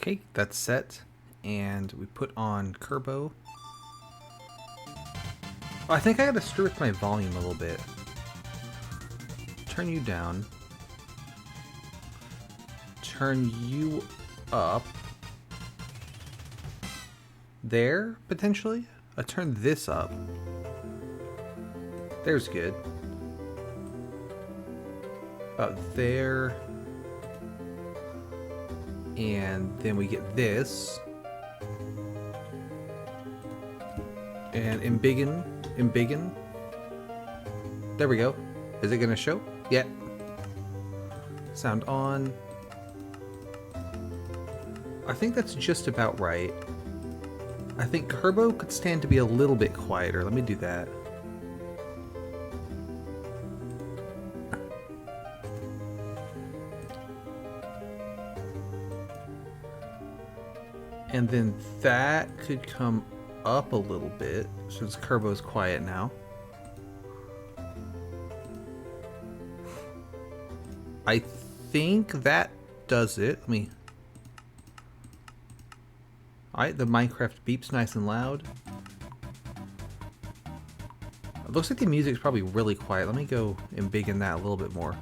Okay, that's set. And we put on Kerbo. Oh, I think I gotta screw with my volume a little bit. Turn you down. Turn you up. There, potentially? I'll turn this up. There's good. About there. And then we get this. And embiggen. There we go. Is it gonna show? Yeah. Sound on. I think that's just about right. I think Kerbo could stand to be a little bit quieter. Let me do that. And then that could come up a little bit since Kerbo's quiet now. I think that does it. Let me... Alright, the Minecraft beeps nice and loud. It looks like the music's probably really quiet. Let me go and begin that a little bit more.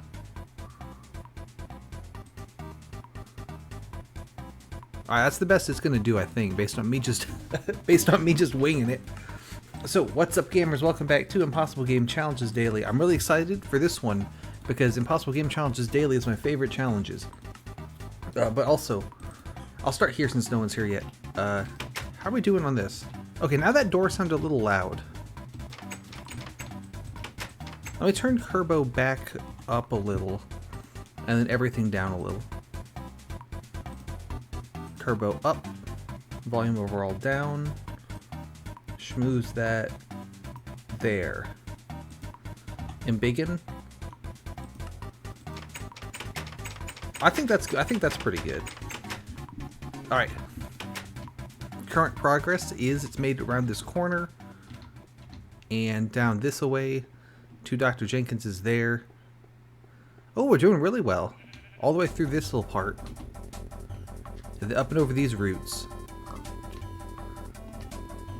Alright, that's the best it's gonna do, I think, based on me just winging it. So, what's up, gamers? Welcome back to Impossible Game Challenges Daily. I'm really excited for this one because Impossible Game Challenges Daily is my favorite challenges. But also, I'll start here since no one's here yet. How are we doing on this? Okay, now that door sounded a little loud. Let me turn Kerbo back up a little, and then everything down a little. Kerbo up, volume overall down, schmooze that there. Embiggen. I think that's pretty good. All right. Current progress is it's made around this corner and down this away. 2 Dr. Jenkins is there. Oh, we're doing really well. All the way through this little part. Up and over these roots.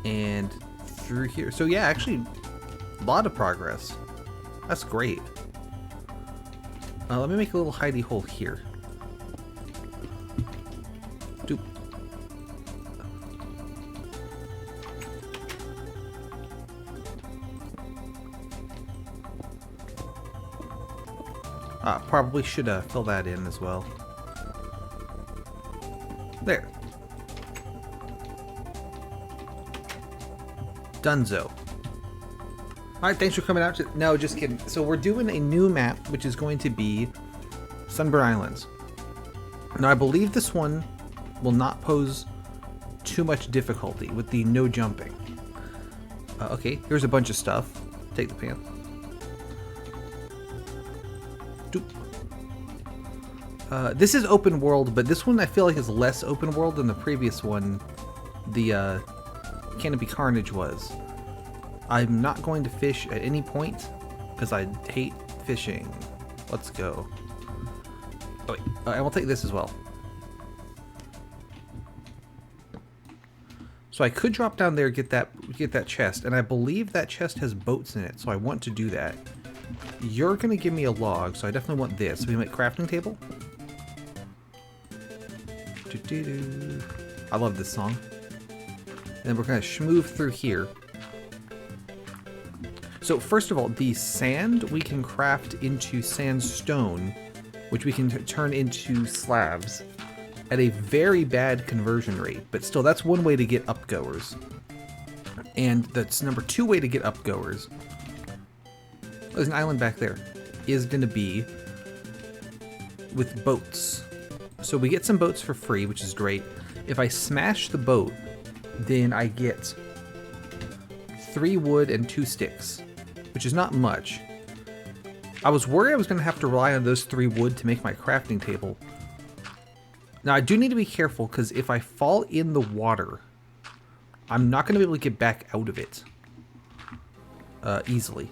And through here. So yeah, actually, a lot of progress. That's great. Let me make a little hidey hole here. Doop. Probably should fill that in as well. There. Dunzo. Alright, thanks for coming out. No, just kidding. So we're doing a new map, which is going to be Sunburn Islands. Now, I believe this one will not pose too much difficulty with the no jumping. Okay, here's a bunch of stuff. Take the pan. Doop. This is open world, but this one I feel like is less open world than the previous one, the Canopy Carnage was. I'm not going to fish at any point, because I hate fishing. Let's go. Oh wait, I will take this as well. So I could drop down there, get that chest, and I believe that chest has boats in it, so I want to do that. You're gonna give me a log, so I definitely want this. We make crafting table. I love this song. And then we're gonna schmoove through here. So first of all, the sand we can craft into sandstone, which we can turn into slabs at a very bad conversion rate. But still, that's one way to get upgoers. And that's number 2 way to get upgoers. There's an island back there. Is gonna be with boats. So we get some boats for free, which is great. If I smash the boat, then I get 3 wood and 2 sticks, which is not much. I was worried I was going to have to rely on those 3 wood to make my crafting table. Now I do need to be careful, because if I fall in the water, I'm not going to be able to get back out of it easily.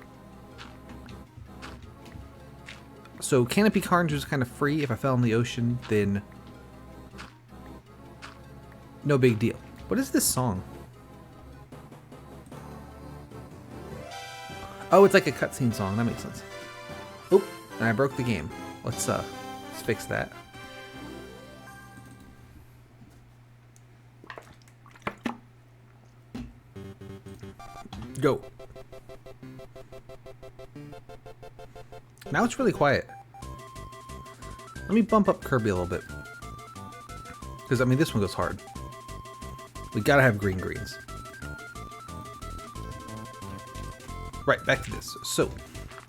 So Canopy Carnage was kind of free. If I fell in the ocean, then No big deal. What is this song? Oh, it's like a cutscene song. That makes sense. Oop, and I broke the game. Let's fix that. Go. Now it's really quiet. Let me bump up Kirby a little bit. Because, I mean, this one goes hard. We gotta have greens. Right, back to this. So,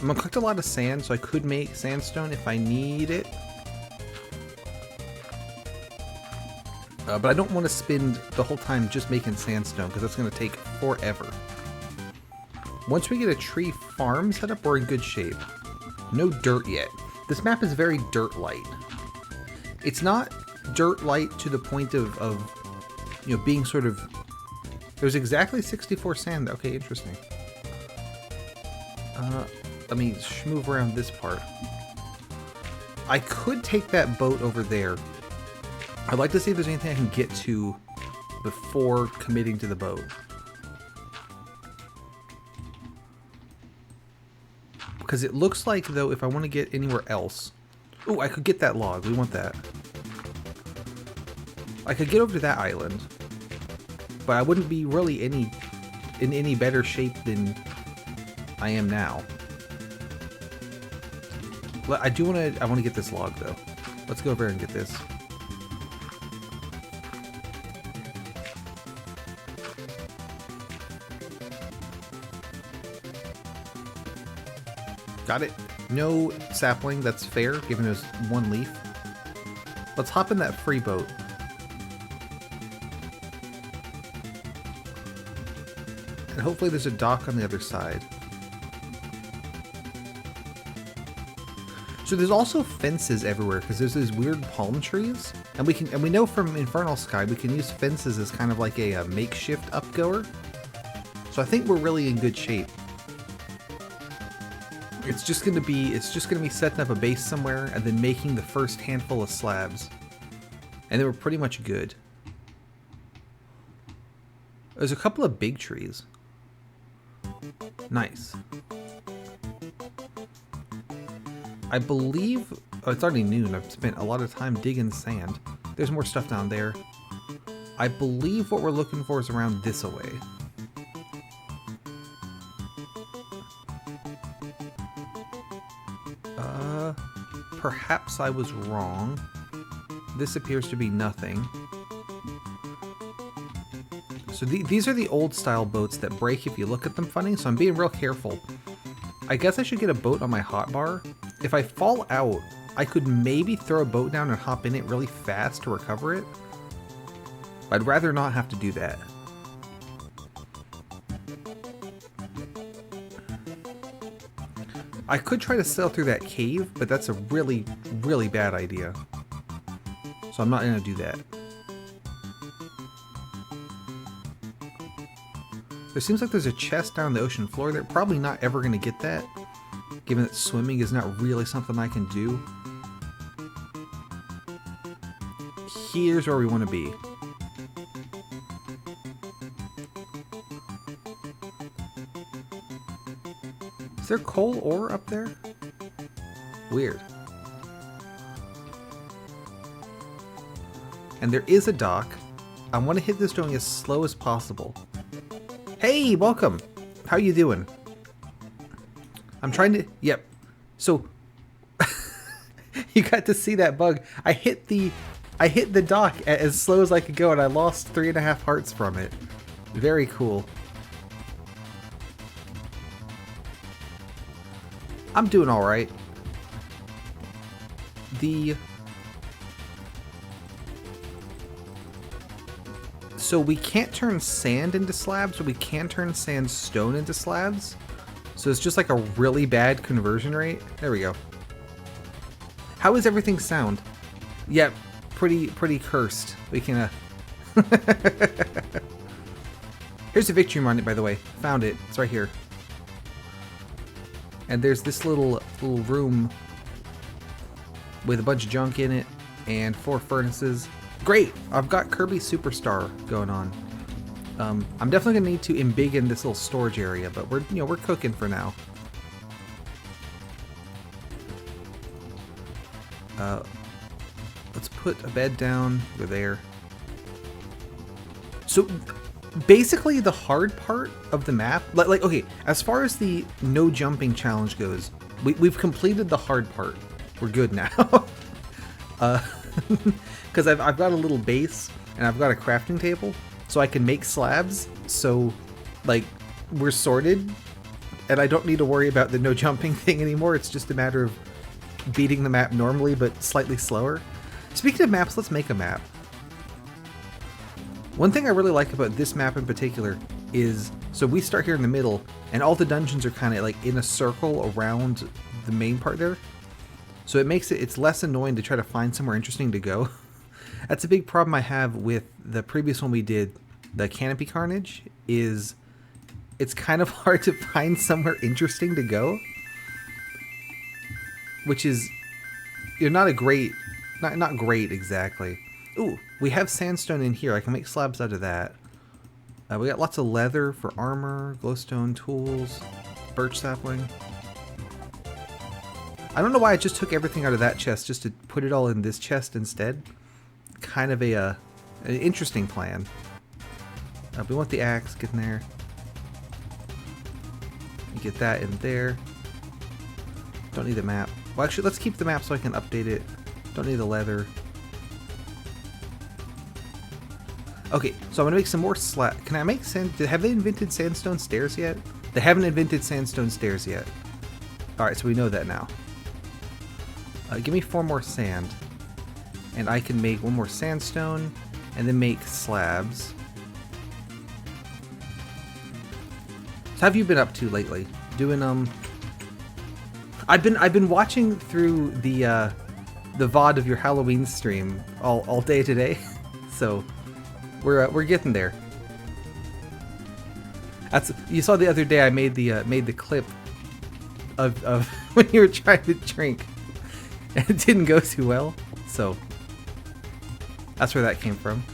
I'm gonna collect a lot of sand, so I could make sandstone if I need it. But I don't want to spend the whole time just making sandstone, because that's gonna take forever. Once we get a tree farm set up, we're in good shape. No dirt yet. This map is very dirt light. It's not dirt light to the point of you know, being sort of... There's exactly 64 sand. Okay, interesting. Let me move around this part. I could take that boat over there. I'd like to see if there's anything I can get to before committing to the boat. Because it looks like, though, if I want to get anywhere else... Oh, I could get that log. We want that. I could get over to that island. But I wouldn't be really in any better shape than I am now. But I want to get this log, though. Let's go over and get this. Got it. No sapling, that's fair, given there's one leaf. Let's hop in that free boat. And hopefully there's a dock on the other side. So there's also fences everywhere, because there's these weird palm trees. And we know from Infernal Sky we can use fences as kind of like a makeshift upgoer. So I think we're really in good shape. It's just gonna be setting up a base somewhere and then making the first handful of slabs. And then we're pretty much good. There's a couple of big trees. Nice. I believe... Oh, it's already noon. I've spent a lot of time digging sand. There's more stuff down there. I believe what we're looking for is around this away. Perhaps I was wrong. This appears to be nothing. So these are the old style boats that break if you look at them funny, so I'm being real careful. I guess I should get a boat on my hotbar. If I fall out, I could maybe throw a boat down and hop in it really fast to recover it. I'd rather not have to do that. I could try to sail through that cave, but that's a really, really bad idea. So I'm not going to do that. There seems like there's a chest down the ocean floor. They're probably not ever going to get that, given that swimming is not really something I can do. Here's where we want to be. Is there coal ore up there? Weird. And there is a dock. I want to hit this going as slow as possible. Hey, welcome. How you doing? I'm trying to... Yep. So, you got to see that bug. I hit the dock as slow as I could go, and I lost 3.5 hearts from it. Very cool. I'm doing all right. So we can't turn sand into slabs, but we can turn sandstone into slabs. So it's just like a really bad conversion rate. There we go. How is everything sound? Yeah, pretty cursed. We can Here's a victory monument, by the way. Found it. It's right here. And there's this little room with a bunch of junk in it and 4 furnaces. Great! I've got Kirby Superstar going on. I'm definitely gonna need to embiggen this little storage area, but we're cooking for now. Let's put a bed down over there. So basically the hard part of the map, like okay, as far as the no jumping challenge goes, we've completed the hard part. We're good now. Because I've got a little base and I've got a crafting table, so I can make slabs. So like we're sorted, and I don't need to worry about the no jumping thing anymore. It's just a matter of beating the map normally, but slightly slower. Speaking of maps, let's make a map. One thing I really like about this map in particular is, so we start here in the middle, and all the dungeons are kind of like in a circle around the main part there. So it makes it's less annoying to try to find somewhere interesting to go. That's a big problem I have with the previous one we did, the Canopy Carnage, is it's kind of hard to find somewhere interesting to go. Which is, not a great, not great exactly. Ooh, we have sandstone in here. I can make slabs out of that. We got lots of leather for armor, glowstone tools, birch sapling. I don't know why I just took everything out of that chest just to put it all in this chest instead. Kind of an interesting plan. We want the axe, get in there. Get that in there. Don't need the map. Well, actually, let's keep the map so I can update it. Don't need the leather. Okay, so I'm gonna make some more Can I make sand? Have they invented sandstone stairs yet? They haven't invented sandstone stairs yet. All right, so we know that now. Give me 4 more sand, and I can make 1 more sandstone, and then make slabs. So, how have you been up to lately? Doing I've been watching through the VOD of your Halloween stream all day today, so we're getting there. You saw the other day I made the clip of when you were trying to drink, and it didn't go too well, so that's where that came from.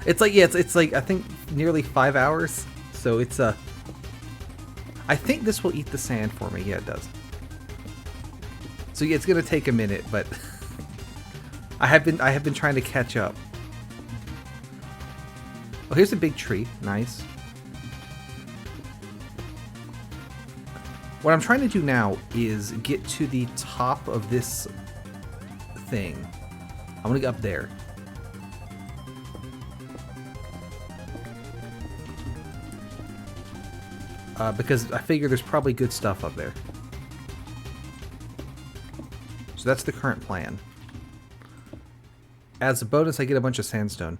It's like it's like I think nearly 5 hours, so it's I think this will eat the sand for me. Yeah, it does. So yeah, it's gonna take a minute, but I have been trying to catch up. Oh, here's a big tree. Nice. What I'm trying to do now is get to the top of this thing. I want to get up there. Because I figure there's probably good stuff up there. So that's the current plan. As a bonus, I get a bunch of sandstone.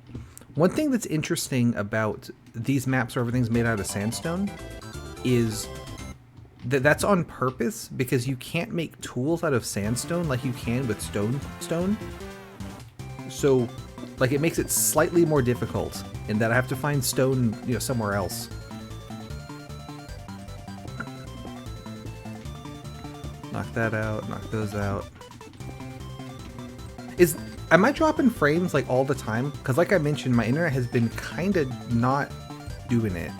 One thing that's interesting about these maps where everything's made out of sandstone is that that's on purpose, because you can't make tools out of sandstone like you can with stone. So, like, it makes it slightly more difficult in that I have to find stone, somewhere else. Knock that out, knock those out. Am I dropping frames like all the time? Because like I mentioned, my internet has been kind of not doing it.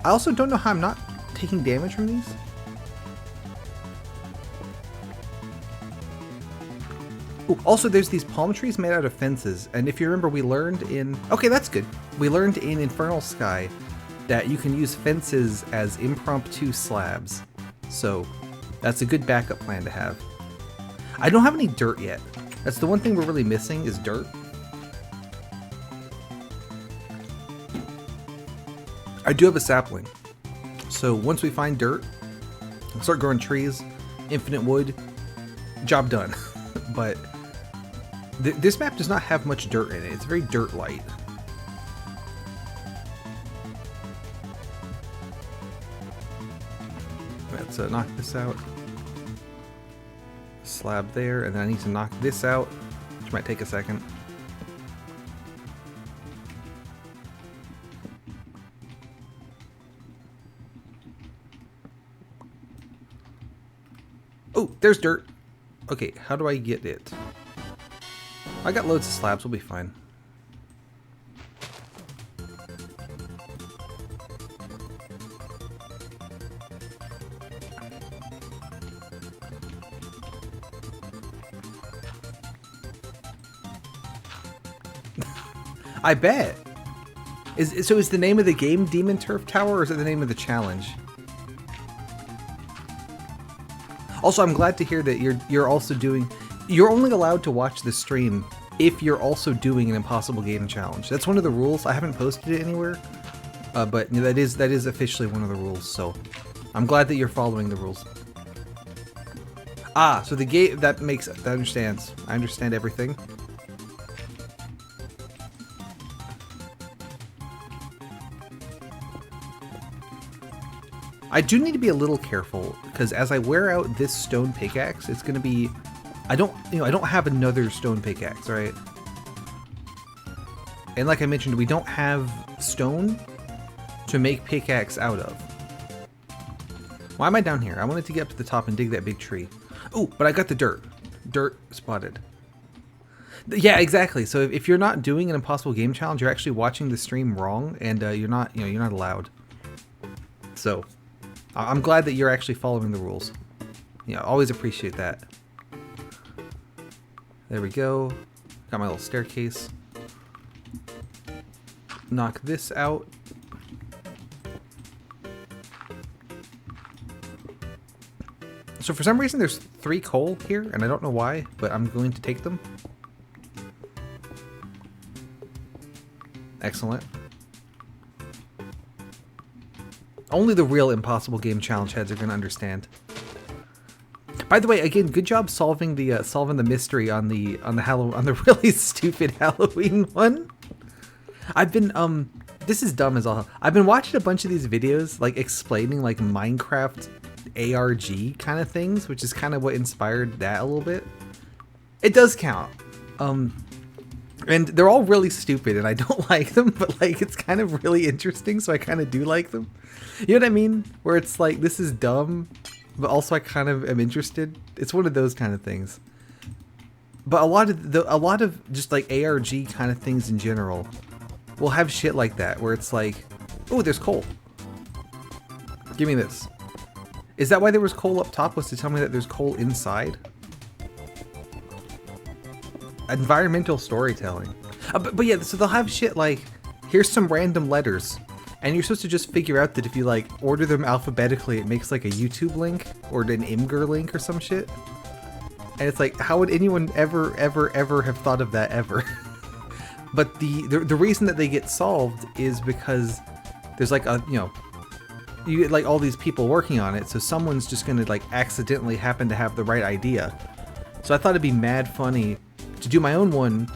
I also don't know how I'm not taking damage from these. Ooh, also, there's these palm trees made out of fences, and if you remember, we learned in... Okay, that's good. We learned in Infernal Sky that you can use fences as impromptu slabs. So, that's a good backup plan to have. I don't have any dirt yet. That's the one thing we're really missing, is dirt. I do have a sapling. So once we find dirt, we'll start growing trees, infinite wood, job done. But this map does not have much dirt in it. It's very dirt light. Let's knock this out. Slab there, and then I need to knock this out, which might take a second. Oh, there's dirt. Okay, how do I get it? I got loads of slabs, we'll be fine. I bet. So is the name of the game Demon Turf Tower, or is it the name of the challenge? Also, I'm glad to hear that you're also doing. You're only allowed to watch the stream if you're also doing an impossible game challenge. That's one of the rules. I haven't posted it anywhere, but that is officially one of the rules. So I'm glad that you're following the rules. Ah, so the game that understands. I understand everything. I do need to be a little careful because as I wear out this stone pickaxe, it's gonna be. I don't have another stone pickaxe, right? And like I mentioned, we don't have stone to make pickaxe out of. Why am I down here? I wanted to get up to the top and dig that big tree. Oh, but I got the dirt. Dirt spotted. Yeah, exactly. So if you're not doing an impossible game challenge, you're actually watching the stream wrong, and you're not allowed. So. I'm glad that you're actually following the rules. Always appreciate that. There we go. Got my little staircase. Knock this out. So for some reason there's 3 coal here, and I don't know why, but I'm going to take them. Excellent. Only the real impossible game challenge heads are going to understand. By the way, again, good job solving the mystery on the really stupid Halloween one. I've been this is dumb as all. I've been watching a bunch of these videos like explaining like Minecraft ARG kind of things, which is kind of what inspired that a little bit. It does count. And they're all really stupid and I don't like them, but like it's kind of really interesting, so I kind of do like them. You know what I mean? Where it's like, this is dumb, but also I kind of am interested. It's one of those kind of things. But a lot of just like ARG kind of things in general will have shit like that, where it's like, oh, there's coal. Give me this. Is that why there was coal up top, was to tell me that there's coal inside? Environmental storytelling. But yeah, so they'll have shit like, here's some random letters. And you're supposed to just figure out that if you like order them alphabetically, it makes like a YouTube link or an Imgur link or some shit. And it's like, how would anyone ever have thought of that ever? But the reason that they get solved is because there's like you get like all these people working on it, so someone's just gonna like accidentally happen to have the right idea. So I thought it'd be mad funny to do my own one,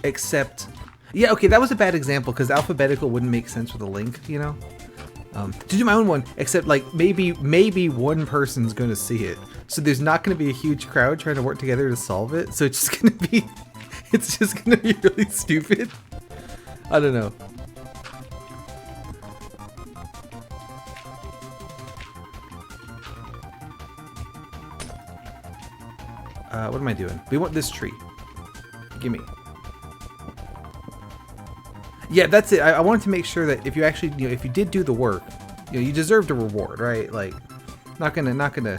except. Yeah, okay, that was a bad example because alphabetical wouldn't make sense with a link, To do my own one, except like maybe one person's going to see it. So there's not going to be a huge crowd trying to work together to solve it. So it's just going to be really stupid. I don't know. What am I doing? We want this tree. Gimme. Yeah, that's it. I wanted to make sure that if you actually, if you did do the work, you deserved a reward, right? Like, you're not gonna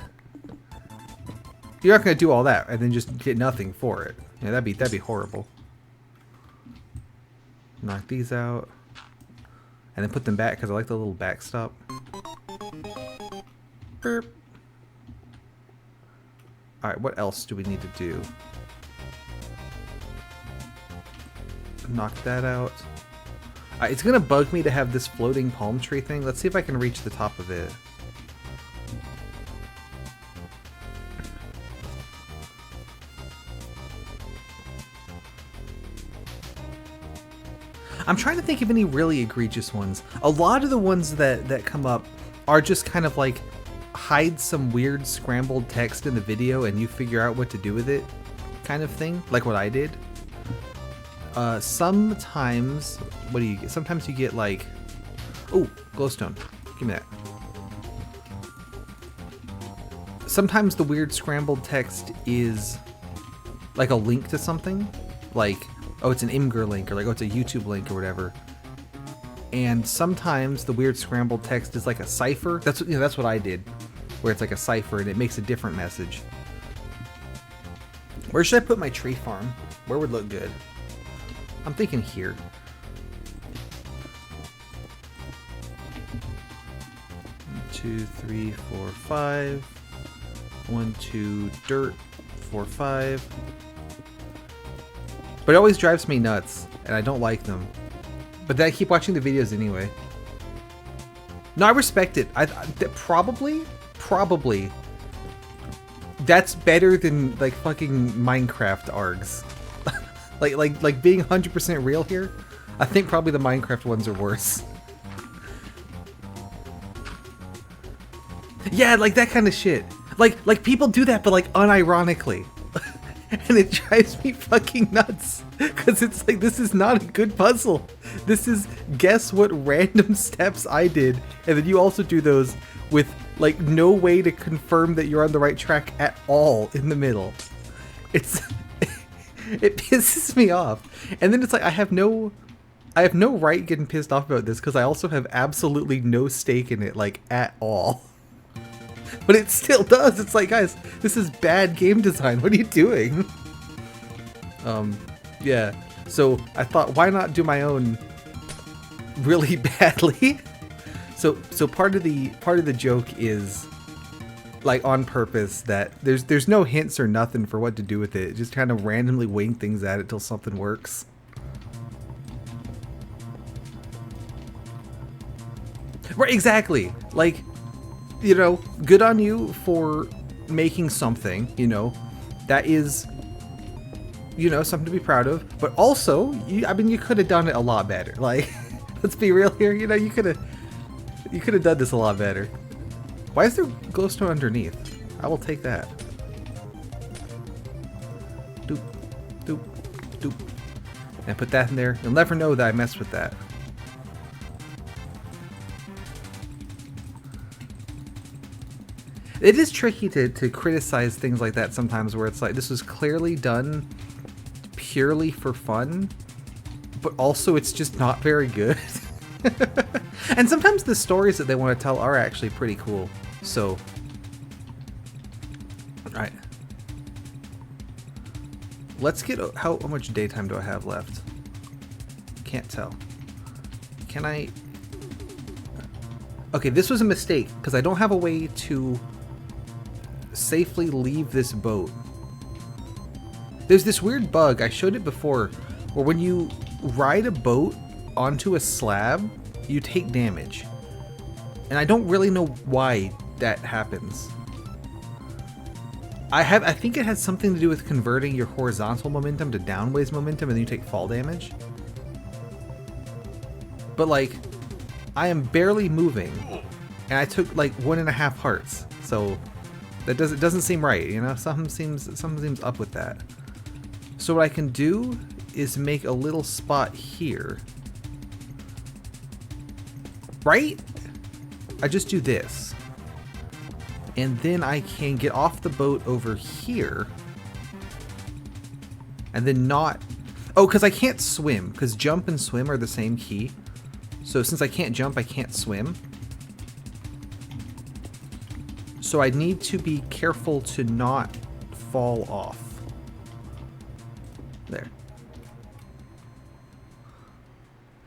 do all that and then just get nothing for it. Yeah, that'd be horrible. Knock these out, and then put them back because I like the little backstop. Burp. All right, what else do we need to do? Knock that out. It's gonna bug me to have this floating palm tree thing. Let's see if I can reach the top of it. I'm trying to think of any really egregious ones. A lot of the ones that come up are just kind of like hide some weird scrambled text in the video and you figure out what to do with it kind of thing, like what I did. Sometimes, what do you get? Sometimes you get like, oh, glowstone. Give me that. sometimes the weird scrambled text is like a link to something, like, oh, it's an Imgur link, or like, oh, it's a YouTube link or whatever. And sometimes the weird scrambled text is like a cipher. That's what I did, where it's like a cipher and it makes a different message. Where should I put my tree farm? Where would look good? I'm thinking here. One, 2, 3, 4, 5. 1, 2, dirt. 4, 5. But it always drives me nuts, and I don't like them. But then I keep watching the videos anyway. No, I respect it. Probably, that's better than like fucking Minecraft args. like being 100% real here. I think probably the Minecraft ones are worse. Yeah, like that kind of shit. Like people do that, but like unironically. And it drives me fucking nuts. Because it's like, this is not a good puzzle. This is guess what random steps I did. And then you also do those with like no way to confirm that you're on the right track at all in the middle. It's it pisses me off. And then it's like I have no right getting pissed off about this because I also have absolutely no stake in it, like at all. But it still does. It's like, guys, this is bad game design. What are you doing? Yeah. So I thought, why not do my own really badly? So part of the joke is like on purpose that there's no hints or nothing for what to do with it. Just kind of randomly wing things at it till something works. Right, exactly. Like, you know, good on you for making something, you know, that is, you know, something to be proud of. But also, I mean, you could have done it a lot better. Like, let's be real here. You know, you could have done this a lot better. Why is there glowstone underneath? I will take that. Doop, doop, doop. And put that in there. You'll never know that I messed with that. It is tricky to criticize things like that sometimes, where it's like, this was clearly done purely for fun, but also it's just not very good. And sometimes the stories that they want to tell are actually pretty cool. So, alright. Let's get, how much daytime do I have left? Can't tell. Can I? Okay, this was a mistake, because I don't have a way to safely leave this boat. There's this weird bug, I showed it before, where when you ride a boat onto a slab, you take damage. And I don't really know why that happens. I think it has something to do with converting your horizontal momentum to downways momentum, and then you take fall damage. But like, I am barely moving, and I took like 1.5 hearts, so that doesn't seem right, you know? Something seems up with that. So what I can do is make a little spot here. Right? I just do this. And then I can get off the boat over here. And then not... Oh, because I can't swim, because jump and swim are the same key. So since I can't jump, I can't swim. So I need to be careful to not fall off. There.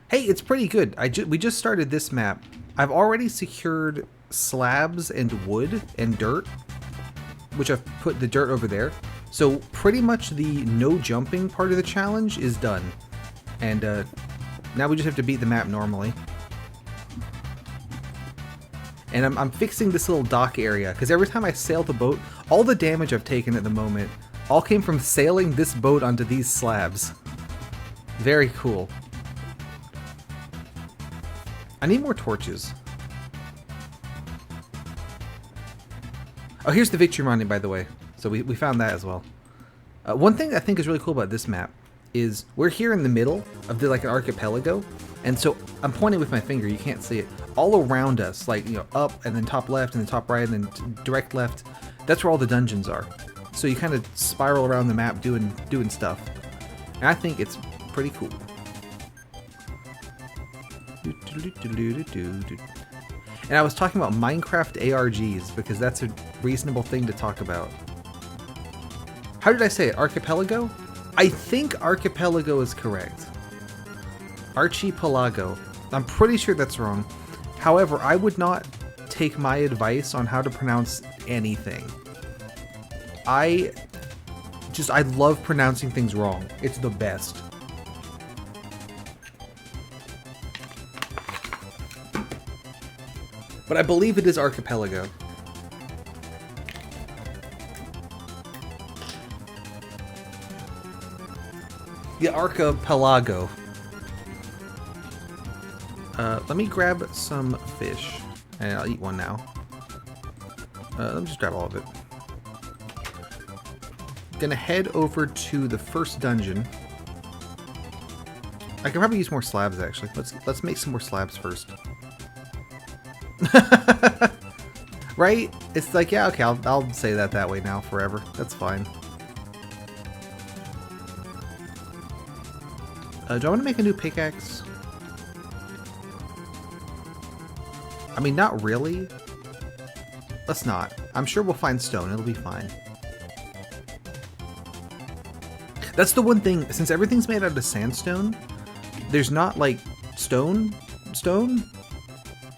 Hey, it's pretty good. We just started this map. I've already secured slabs and wood and dirt, which I've put the dirt over there. So pretty much the no jumping part of the challenge is done. And now we just have to beat the map normally. And I'm fixing this little dock area, because every time I sail the boat, all the damage I've taken at the moment all came from sailing this boat onto these slabs. Very cool. I need more torches. Oh, here's the victory monument, by the way. So we found that as well. One thing I think is really cool about this map is we're here in the middle of the, like an archipelago, and so I'm pointing with my finger, you can't see it. All around us, like, you know, up and then top left and then top right and then direct left, that's where all the dungeons are. So you kind of spiral around the map doing stuff. And I think it's pretty cool. And I was talking about Minecraft ARGs because that's a reasonable thing to talk about. How did I say it? Archipelago? I think archipelago is correct. Archipelago. I'm pretty sure that's wrong. However, I would not take my advice on how to pronounce anything. I love pronouncing things wrong. It's the best. But I believe it is archipelago. The archipelago. Let me grab some fish. And I'll eat one now. Let me just grab all of it. Gonna head over to the first dungeon. I can probably use more slabs actually. Let's make some more slabs first. Right? It's like, yeah, okay, I'll say that way now forever. That's fine. Do I want to make a new pickaxe? I mean, not really. Let's not. I'm sure we'll find stone. It'll be fine. That's the one thing, since everything's made out of sandstone, there's not like stone,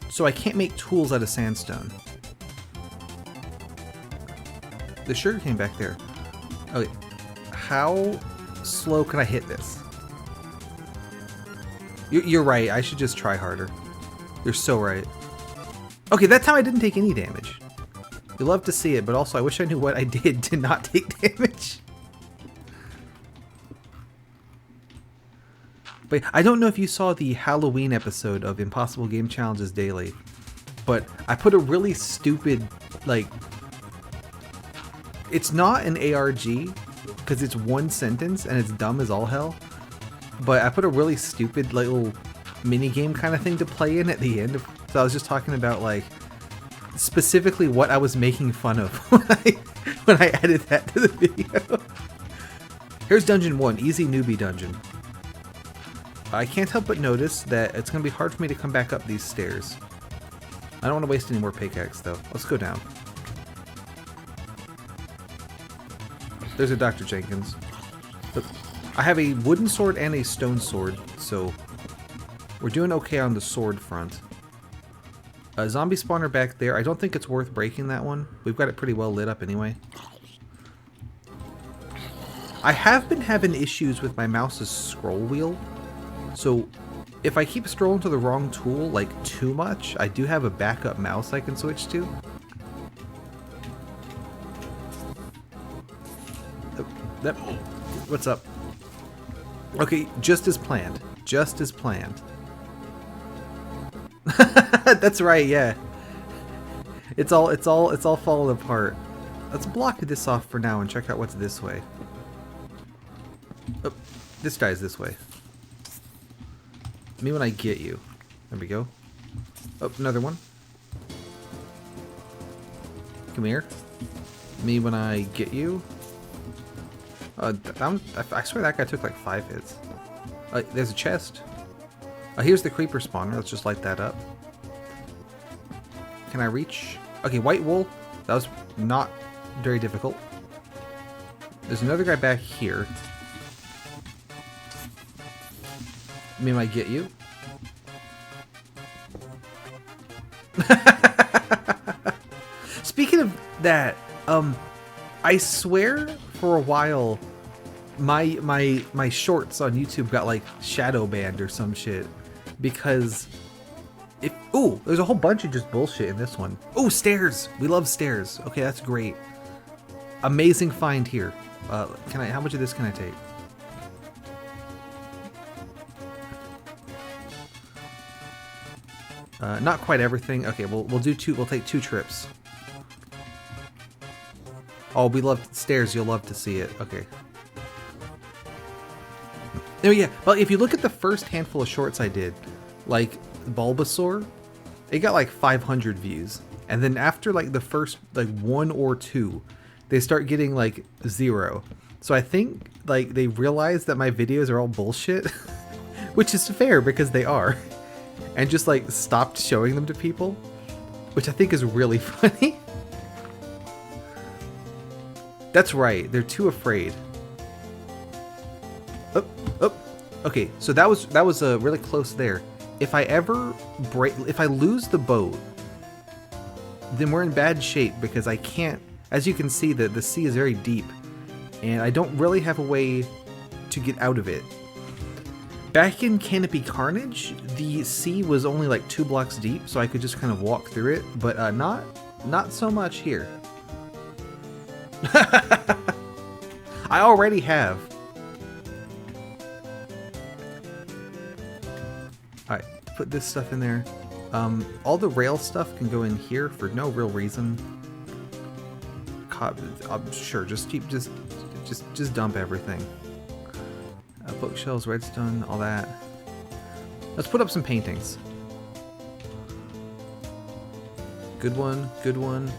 so I can't make tools out of sandstone. The sugar came back there. Okay, how slow can I hit this? You're right, I should just try harder. You're so right. Okay, that time I didn't take any damage. You love to see it, but also I wish I knew what I did to not take damage. But I don't know if you saw the Halloween episode of Impossible Game Challenges Daily, but I put a really stupid, like, it's not an ARG, because it's one sentence and it's dumb as all hell, but I put a really stupid little mini game kind of thing to play in at the end. So I was just talking about, like, specifically what I was making fun of when I added that to the video. Here's Dungeon 1, easy newbie dungeon. I can't help but notice that it's going to be hard for me to come back up these stairs. I don't want to waste any more pickaxe, though. Let's go down. There's a Dr. Jenkins. But I have a wooden sword and a stone sword, so we're doing okay on the sword front. A zombie spawner back there. I don't think it's worth breaking that one. We've got it pretty well lit up anyway. I have been having issues with my mouse's scroll wheel. So if I keep scrolling to the wrong tool, like, too much, I do have a backup mouse I can switch to. What's up? Okay, just as planned. Just as planned. That's right, yeah. It's all falling apart. Let's block this off for now and check out what's this way. Oh, this guy's this way. Me when I get you. There we go. Oh, another one. Come here. Me when I get you. I swear that guy took like 5 hits. There's a chest. Here's the creeper spawner. Let's just light that up. Can I reach? Okay, white wool. That was not very difficult. There's another guy back here. Me might get you. Speaking of that, I swear for a while my shorts on YouTube got like shadow banned or some shit because ooh, there's a whole bunch of just bullshit in this one. Ooh, stairs. We love stairs. Okay, that's great. Amazing find here. How much of this can I take? Not quite everything. Okay, we'll take 2 trips. Oh, we love stairs. You'll love to see it. Okay. Oh yeah, well, if you look at the first handful of shorts I did, like Bulbasaur, it got like 500 views. And then after like the first like 1 or 2, they start getting like 0. So I think like they realize that my videos are all bullshit, which is fair because they are, and just like stopped showing them to people, which I think is really funny. That's right, they're too afraid. Oh, oh. Okay, so that was really close there. If I ever if I lose the boat, then we're in bad shape because I can't, as you can see, the sea is very deep and I don't really have a way to get out of it. Back in Canopy Carnage, the sea was only like 2 blocks deep, so I could just kind of walk through it, but not so much here. I already have. Alright, put this stuff in there. All the rail stuff can go in here for no real reason. Sure, just dump everything. Bookshelves, redstone, all that. Let's put up some paintings. Good one, good one.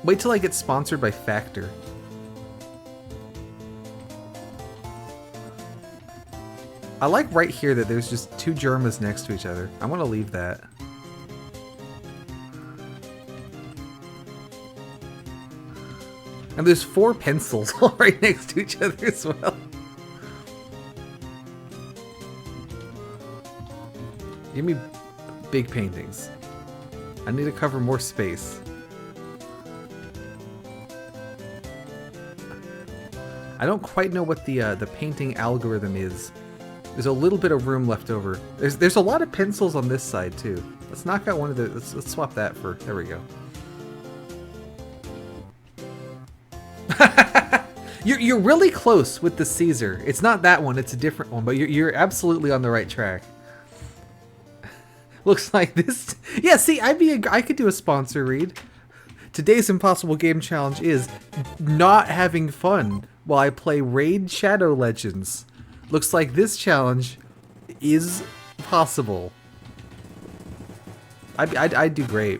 Wait till I get sponsored by Factor. I like right here that there's just 2 Germas next to each other. I want to leave that. And there's 4 pencils all right next to each other as well. Give me big paintings. I need to cover more space. I don't quite know what the painting algorithm is. There's a little bit of room left over. There's a lot of pencils on this side too. Let's knock out one of the. Let's swap that for. There we go. You're really close with the Caesar. It's not that one. It's a different one. But you're absolutely on the right track. Looks like this. Yeah. See, I could do a sponsor read. Today's Impossible Game Challenge is not having fun while I play Raid Shadow Legends. Looks like this challenge is possible. I'd do great.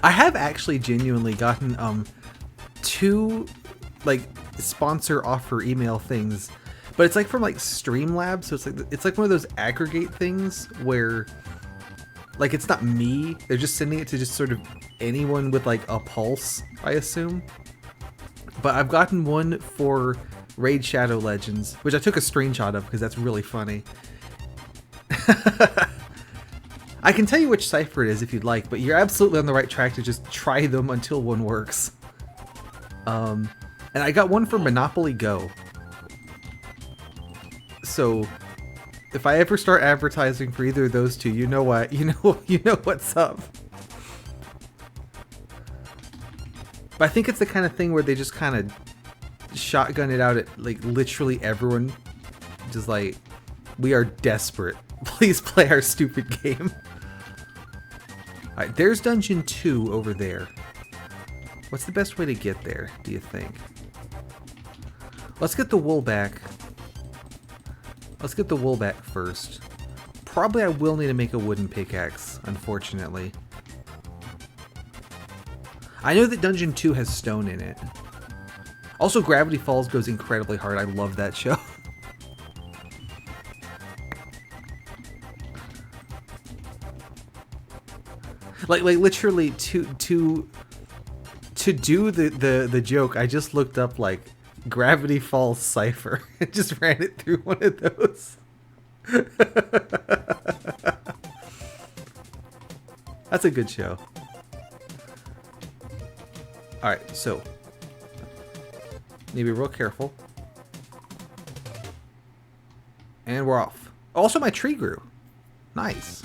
I have actually genuinely gotten 2 like sponsor offer email things, but it's like from like Streamlabs, so it's like one of those aggregate things where like it's not me, they're just sending it to just sort of anyone with like a pulse, I assume. But I've gotten one for Raid Shadow Legends, which I took a screenshot of because that's really funny. I can tell you which cipher it is if you'd like, but you're absolutely on the right track to just try them until one works. And I got one for Monopoly Go. So if I ever start advertising for either of those 2, you know what? You know what's up. But I think it's the kind of thing where they just kind of shotgun it out at like literally everyone. Just like, we are desperate. Please play our stupid game. Alright, there's Dungeon 2 over there. What's the best way to get there, do you think? Let's get the wool back. Let's get the wool back first. Probably I will need to make a wooden pickaxe, unfortunately. I know that Dungeon 2 has stone in it. Also, Gravity Falls goes incredibly hard. I love that show. like literally to do the joke, I just looked up like Gravity Falls cipher and just ran it through one of those. That's a good show. Alright, so need to be real careful. And we're off. Also, my tree grew. Nice.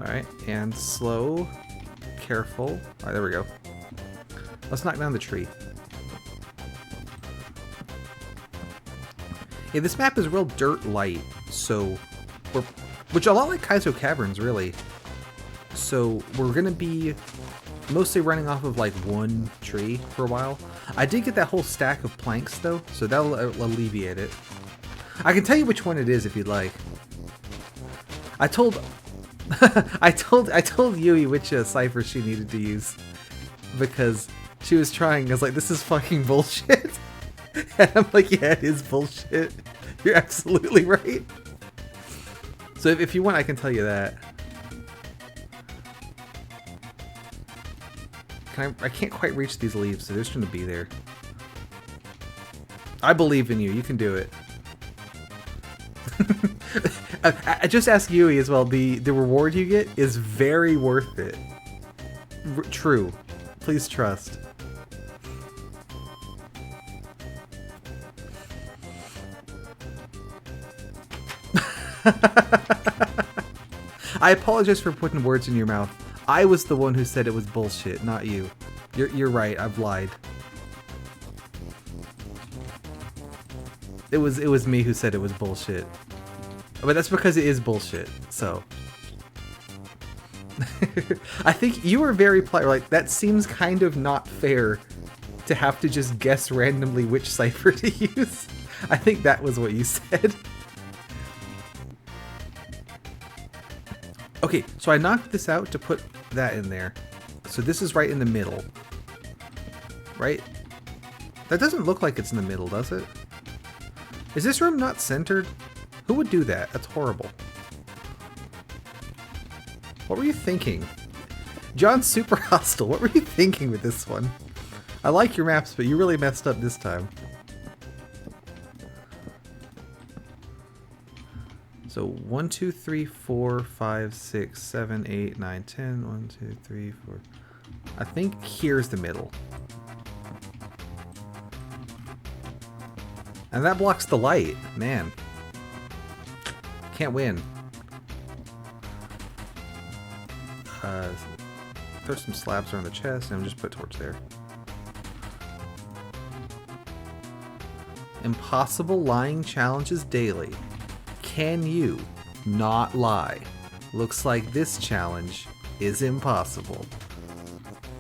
Alright, and slow, careful. Alright, there we go. Let's knock down the tree. Yeah, this map is real dirt light, so we're Which a lot like Kaizo Caverns, really. So we're gonna be mostly running off of like one tree for a while. I did get that whole stack of planks though, so that'll alleviate it. I can tell you which one it is if you'd like. I told I told Yui which cipher she needed to use because she was trying. I was like, this is fucking bullshit. And I'm like, yeah, it is bullshit. You're absolutely right. So if you want, I can tell you that. I can't quite reach these leaves, so they're just going to be there. I believe in you. You can do it. I just ask Yui as well. The reward you get is very worth it. True. Please trust. I apologize for putting words in your mouth. I was the one who said it was bullshit, not you. You're right. I've lied. It was me who said it was bullshit. But that's because it is bullshit. So I think you were very polite. Like, that seems kind of not fair to have to just guess randomly which cipher to use. I think that was what you said. Okay, so I knocked this out to put that in there. So this is right in the middle. Right? That doesn't look like it's in the middle, does it? Is this room not centered? Who would do that? That's horrible. What were you thinking? John's super hostile. What were you thinking with this one? I like your maps, but you really messed up this time. So 1, 2, 3, 4, 5, 6, 7, 8, 9, 10. 1, 2, 3, 4. I think here's the middle. And that blocks the light. Man. Can't win. Throw some slabs around the chest and just put a torch there. Impossible lying challenges daily. Can you not lie? Looks like this challenge is impossible.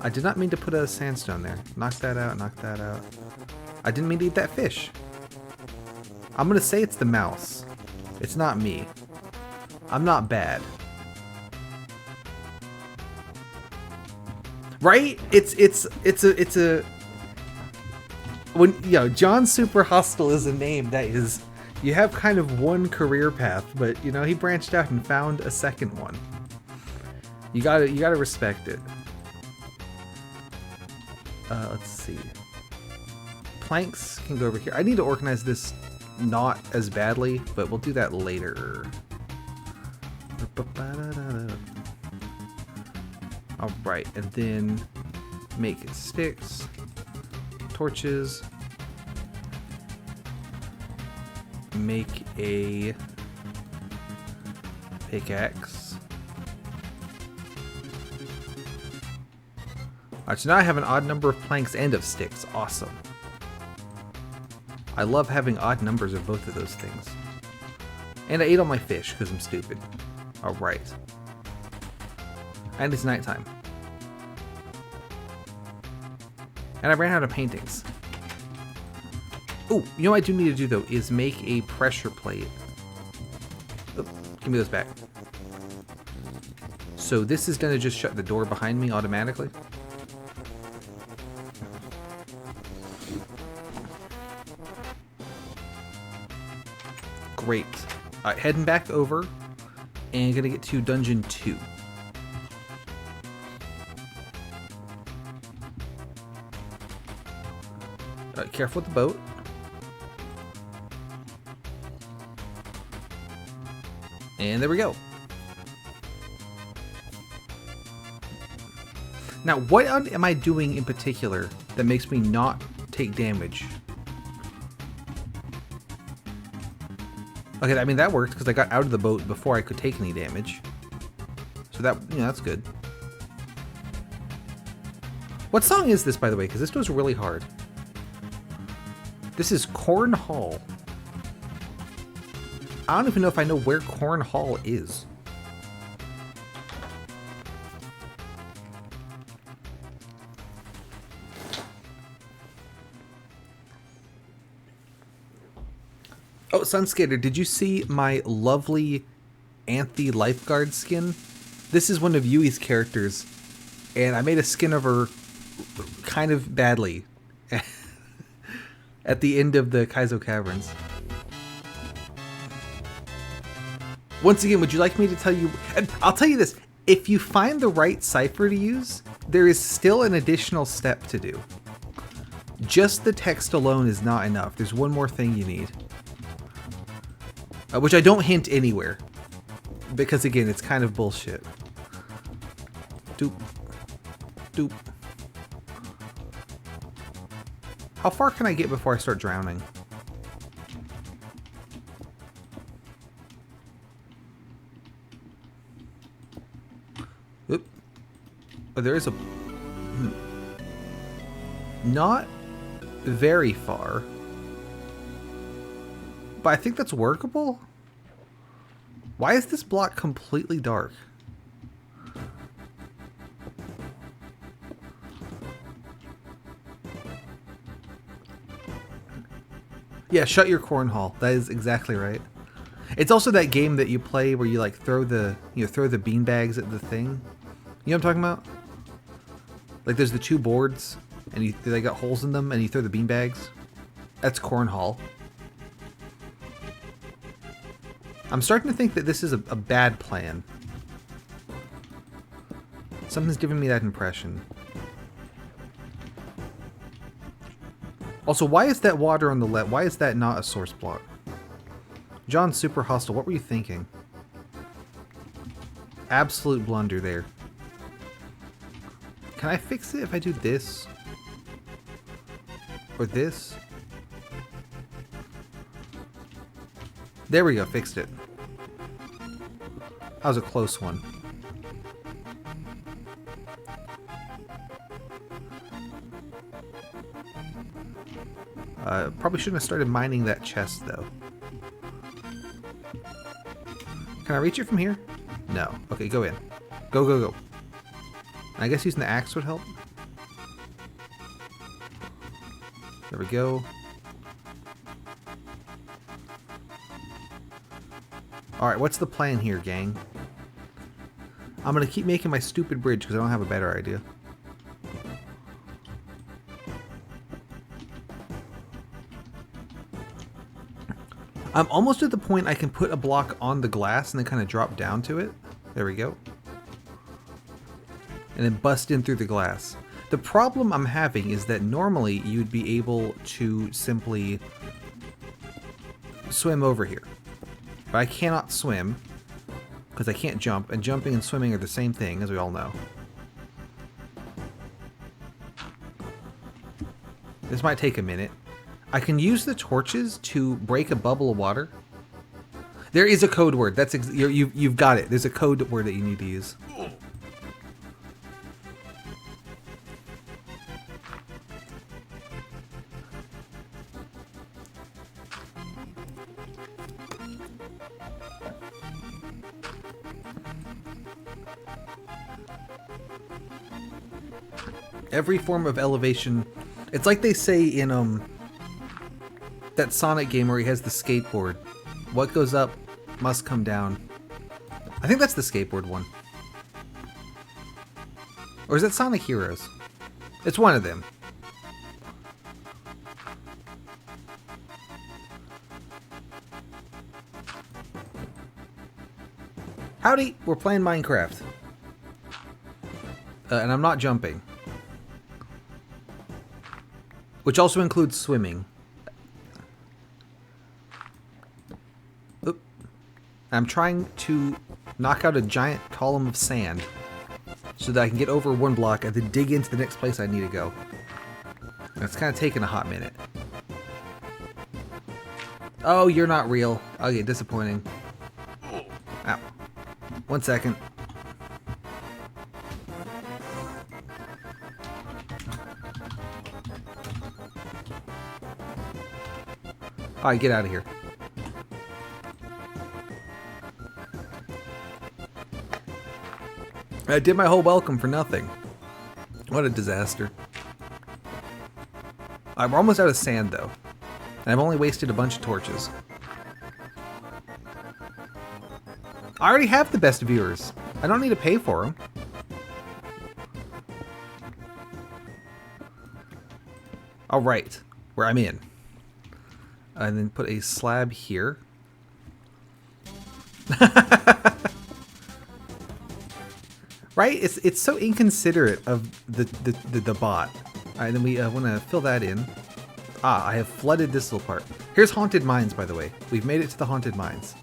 I did not mean to put a sandstone there. Knock that out, knock that out. I didn't mean to eat that fish. I'm gonna say it's the mouse. It's not me. I'm not bad. Right? It's a when, you know, John Super Hostile is a name that is, you have kind of one career path, but you know, he branched out and found a second one. You gotta respect it. Let's see. Planks can go over here. I need to organize this not as badly, but we'll do that later. Alright, and then make sticks, torches, make a pickaxe. Alright, so now I have an odd number of planks and of sticks. Awesome. I love having odd numbers of both of those things. And I ate all my fish because I'm stupid. Alright. And it's nighttime. And I ran out of paintings. Oh, you know what I do need to do though is make a pressure plate. Oh, give me those back. So this is going to just shut the door behind me automatically. Great. Alright, heading back over and gonna get to dungeon 2. Alright, careful with the boat. And there we go. Now, what am I doing in particular that makes me not take damage? Okay, I mean, that worked because I got out of the boat before I could take any damage. So that, you know, that's good. What song is this, by the way? Because this was really hard. This is Corn Hall. I don't even know if I know where Corn Hall is. Oh, Sunskater, did you see my lovely Anthe lifeguard skin? This is one of Yui's characters, and I made a skin of her kind of badly at the end of the Kaizo Caverns. Once again, would you like me to tell you... I'll tell you this. If you find the right cipher to use, there is still an additional step to do. Just the text alone is not enough. There's one more thing you need. Which I don't hint anywhere. Because again, it's kind of bullshit. Doop. Doop. How far can I get before I start drowning? Oop. Oh, there is a... Not very far. But I think that's workable. Why is this block completely dark? Yeah, shut your cornhole. That is exactly right. It's also that game that you play where you like throw the beanbags at the thing. You know what I'm talking about? Like there's the two boards and they got holes in them and you throw the beanbags. That's cornhole. I'm starting to think that this is a bad plan. Something's giving me that impression. Also, why is that water on the left? Why is that not a source block? John Super Hostile, what were you thinking? Absolute blunder there. Can I fix it if I do this? Or this? There we go, fixed it. That was a close one. Probably shouldn't have started mining that chest, though. Can I reach it from here? No. Okay, go in. Go, go, go. I guess using the axe would help. There we go. Alright, what's the plan here, gang? I'm gonna keep making my stupid bridge because I don't have a better idea. I'm almost at the point I can put a block on the glass and then kind of drop down to it. There we go. And then bust in through the glass. The problem I'm having is that normally you'd be able to simply swim over here. But I cannot swim because I can't jump, and jumping and swimming are the same thing, as we all know. This might take a minute. I can use the torches to break a bubble of water. There is a code word. That's you've got it. There's a code word that you need to use. Every form of elevation. It's like they say in that Sonic game where he has the skateboard. What goes up must come down. I think that's the skateboard one. Or is that Sonic Heroes? It's one of them. Howdy, we're playing Minecraft. And I'm not jumping. Which also includes swimming. Oop. I'm trying to knock out a giant column of sand so that I can get over one block and then dig into the next place I need to go. It's kind of taking a hot minute. Oh, you're not real. Okay, disappointing. Ow. 1 second. Alright, get out of here. I did my whole welcome for nothing. What a disaster. We're almost out of sand, though. And I've only wasted a bunch of torches. I already have the best viewers. I don't need to pay for them. Alright, where I'm in. And then put a slab here. Right? It's so inconsiderate of the bot. Alright, then we want to fill that in. I have flooded this little part. Here's Haunted Mines, by the way. We've made it to the Haunted Mines.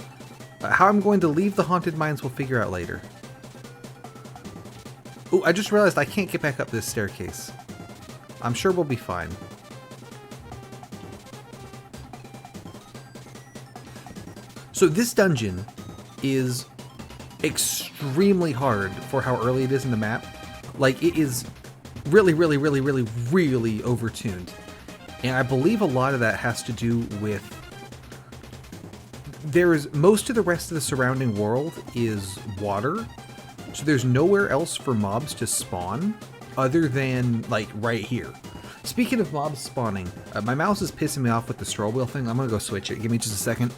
How I'm going to leave the Haunted Mines, we'll figure out later. Ooh, I just realized I can't get back up this staircase. I'm sure we'll be fine. So this dungeon is extremely hard for how early it is in the map. Like, it is really, really, really, really, really overtuned. And I believe a lot of that has to do with... most of the rest of the surrounding world is water. So there's nowhere else for mobs to spawn other than, like, right here. Speaking of mobs spawning, my mouse is pissing me off with the scroll wheel thing. I'm gonna go switch it. Give me just a second.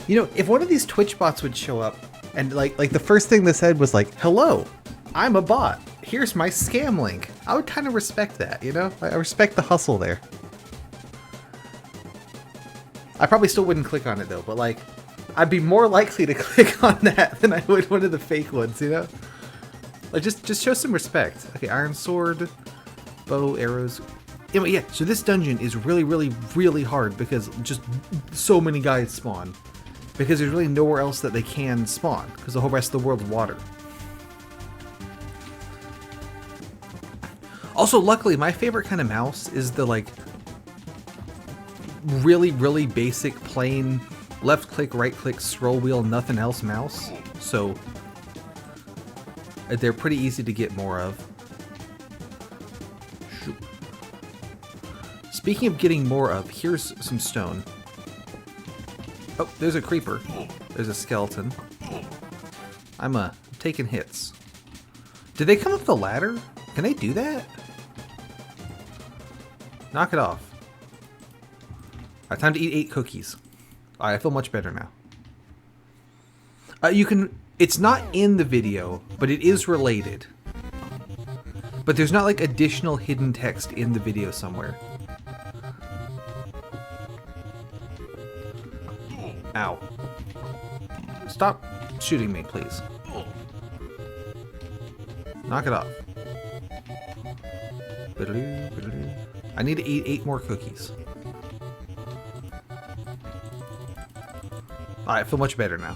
You know, if one of these Twitch bots would show up and like the first thing they said was like, "Hello, I'm a bot. Here's my scam link." I would kind of respect that, you know? I respect the hustle there. I probably still wouldn't click on it though, but like, I'd be more likely to click on that than I would one of the fake ones, you know? Like, just show some respect. Okay, iron sword, bow, arrows. Anyway, yeah, so this dungeon is really, really, really hard because just so many guys spawn. Because there's really nowhere else that they can spawn, because the whole rest of the world's water. Also, luckily, my favorite kind of mouse is the, like, really, really basic, plain, left-click, right-click, scroll wheel, nothing else mouse. So, they're pretty easy to get more of. Shoot. Speaking of getting more of, here's some stone. Oh, there's a creeper. There's a skeleton. I'm taking hits. Did they come up the ladder? Can they do that? Knock it off. Alright, time to eat 8 cookies. Alright, I feel much better now. You can... It's not in the video, but it is related. But there's not like additional hidden text in the video somewhere. Ow. Stop shooting me, please. Knock it off. I need to eat 8 more cookies. Alright, I feel much better now.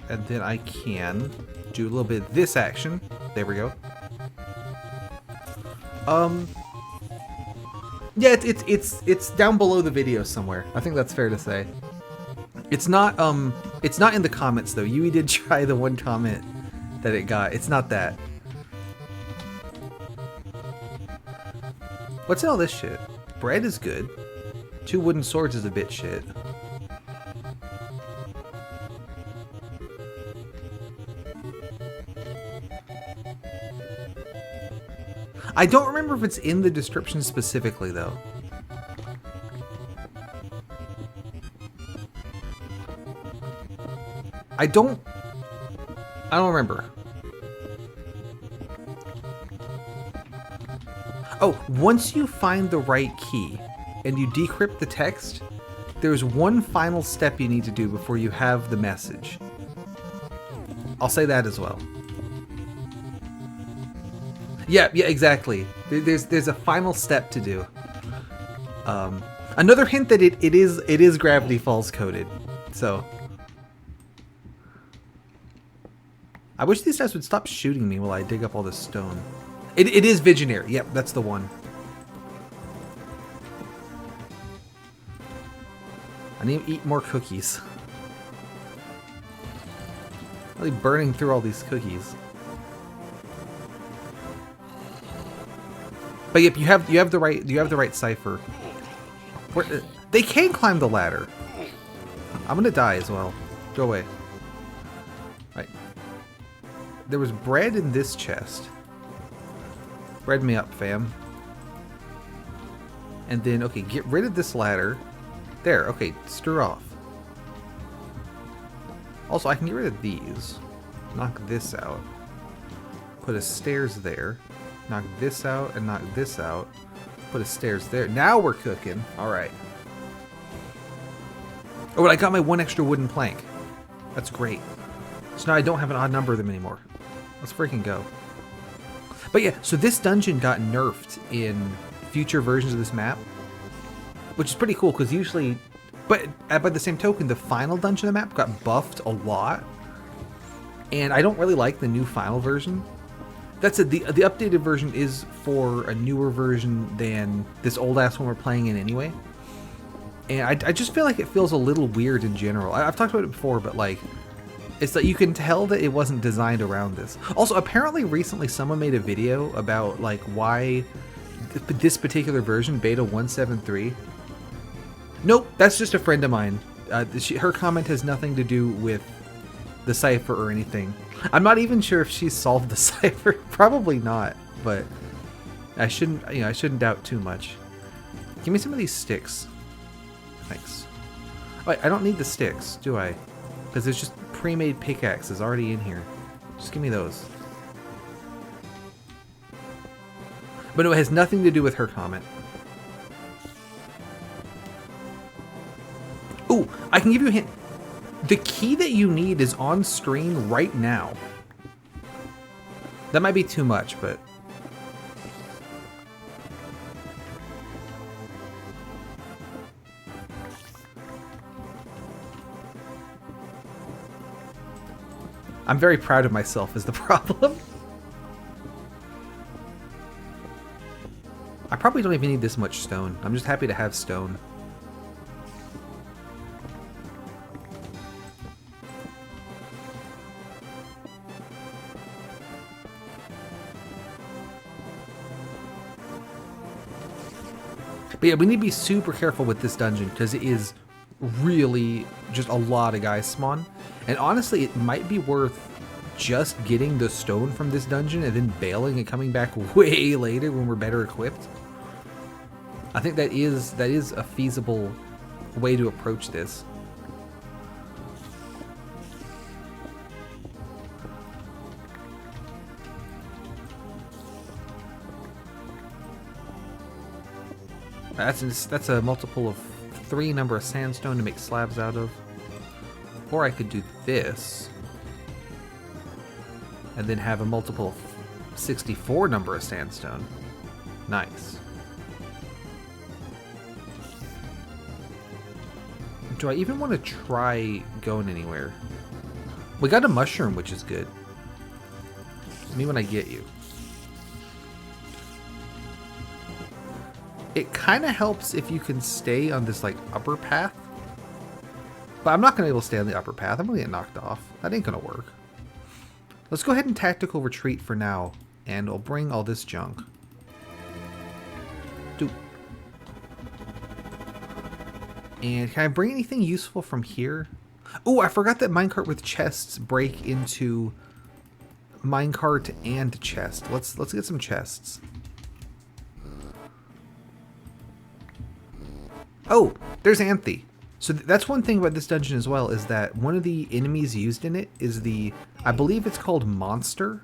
And then I can do a little bit of this action. There we go. Yeah, it's down below the video somewhere. I think that's fair to say. It's not in the comments though. Yui did try the one comment that it got. It's not that. What's all this shit? Bread is good. 2 wooden swords is a bit shit. I don't remember if it's in the description specifically, though. I don't remember. Oh, once you find the right key and you decrypt the text, there's one final step you need to do before you have the message. I'll say that as well. Yeah, exactly. There's a final step to do. Another hint that it is Gravity Falls coded. So I wish these guys would stop shooting me while I dig up all this stone. It is Visionary. Yep, that's the one. I need to eat more cookies. I'm really burning through all these cookies. But yep, you have the right cipher. They can climb the ladder. I'm gonna die as well. Go away. Right. There was bread in this chest. Bread me up, fam. And then, okay, get rid of this ladder. There, okay, stir off. Also, I can get rid of these. Knock this out. Put a stairs there. Knock this out and knock this out. Put a stairs there. Now we're cooking. Alright. Oh, and I got my 1 extra wooden plank. That's great. So now I don't have an odd number of them anymore. Let's freaking go. But yeah, so this dungeon got nerfed in future versions of this map, which is pretty cool because usually, but by the same token, the final dungeon of the map got buffed a lot, and I don't really like the new final version. That's the updated version is for a newer version than this old ass one we're playing in anyway. And I just feel like it feels a little weird in general. I've talked about it before, but like, it's like you can tell that it wasn't designed around this. Also, apparently recently someone made a video about like why this particular version, beta 173. Nope, that's just a friend of mine. Her comment has nothing to do with the cipher or anything. I'm not even sure if she solved the cipher. Probably not, but I shouldn't doubt too much. Give me some of these sticks. Thanks. Wait, I don't need the sticks, do I? Because there's just pre-made pickaxes already in here. Just give me those. But no, it has nothing to do with her comment. Ooh, I can give you a hint. The key that you need is on screen right now. That might be too much, but... I'm very proud of myself is the problem. I probably don't even need this much stone. I'm just happy to have stone. But yeah, we need to be super careful with this dungeon because it is really just a lot of guys spawn. And honestly, it might be worth just getting the stone from this dungeon and then bailing and coming back way later when we're better equipped. I think that is a feasible way to approach this. That's a multiple of 3 number of sandstone to make slabs out of. Or I could do this and then have a multiple of 64 number of sandstone. Nice. Do I even want to try going anywhere? We got a mushroom, which is good. Me when I get you. It kind of helps if you can stay on this like upper path. But I'm not going to be able to stay on the upper path. I'm going to get knocked off. That ain't going to work. Let's go ahead and tactical retreat for now. And we'll bring all this junk. Doop. And can I bring anything useful from here? Oh, I forgot that minecart with chests break into minecart and chest. Let's get some chests. Oh, there's Anthe. So that's one thing about this dungeon as well, is that one of the enemies used in it is the, I believe it's called Monster.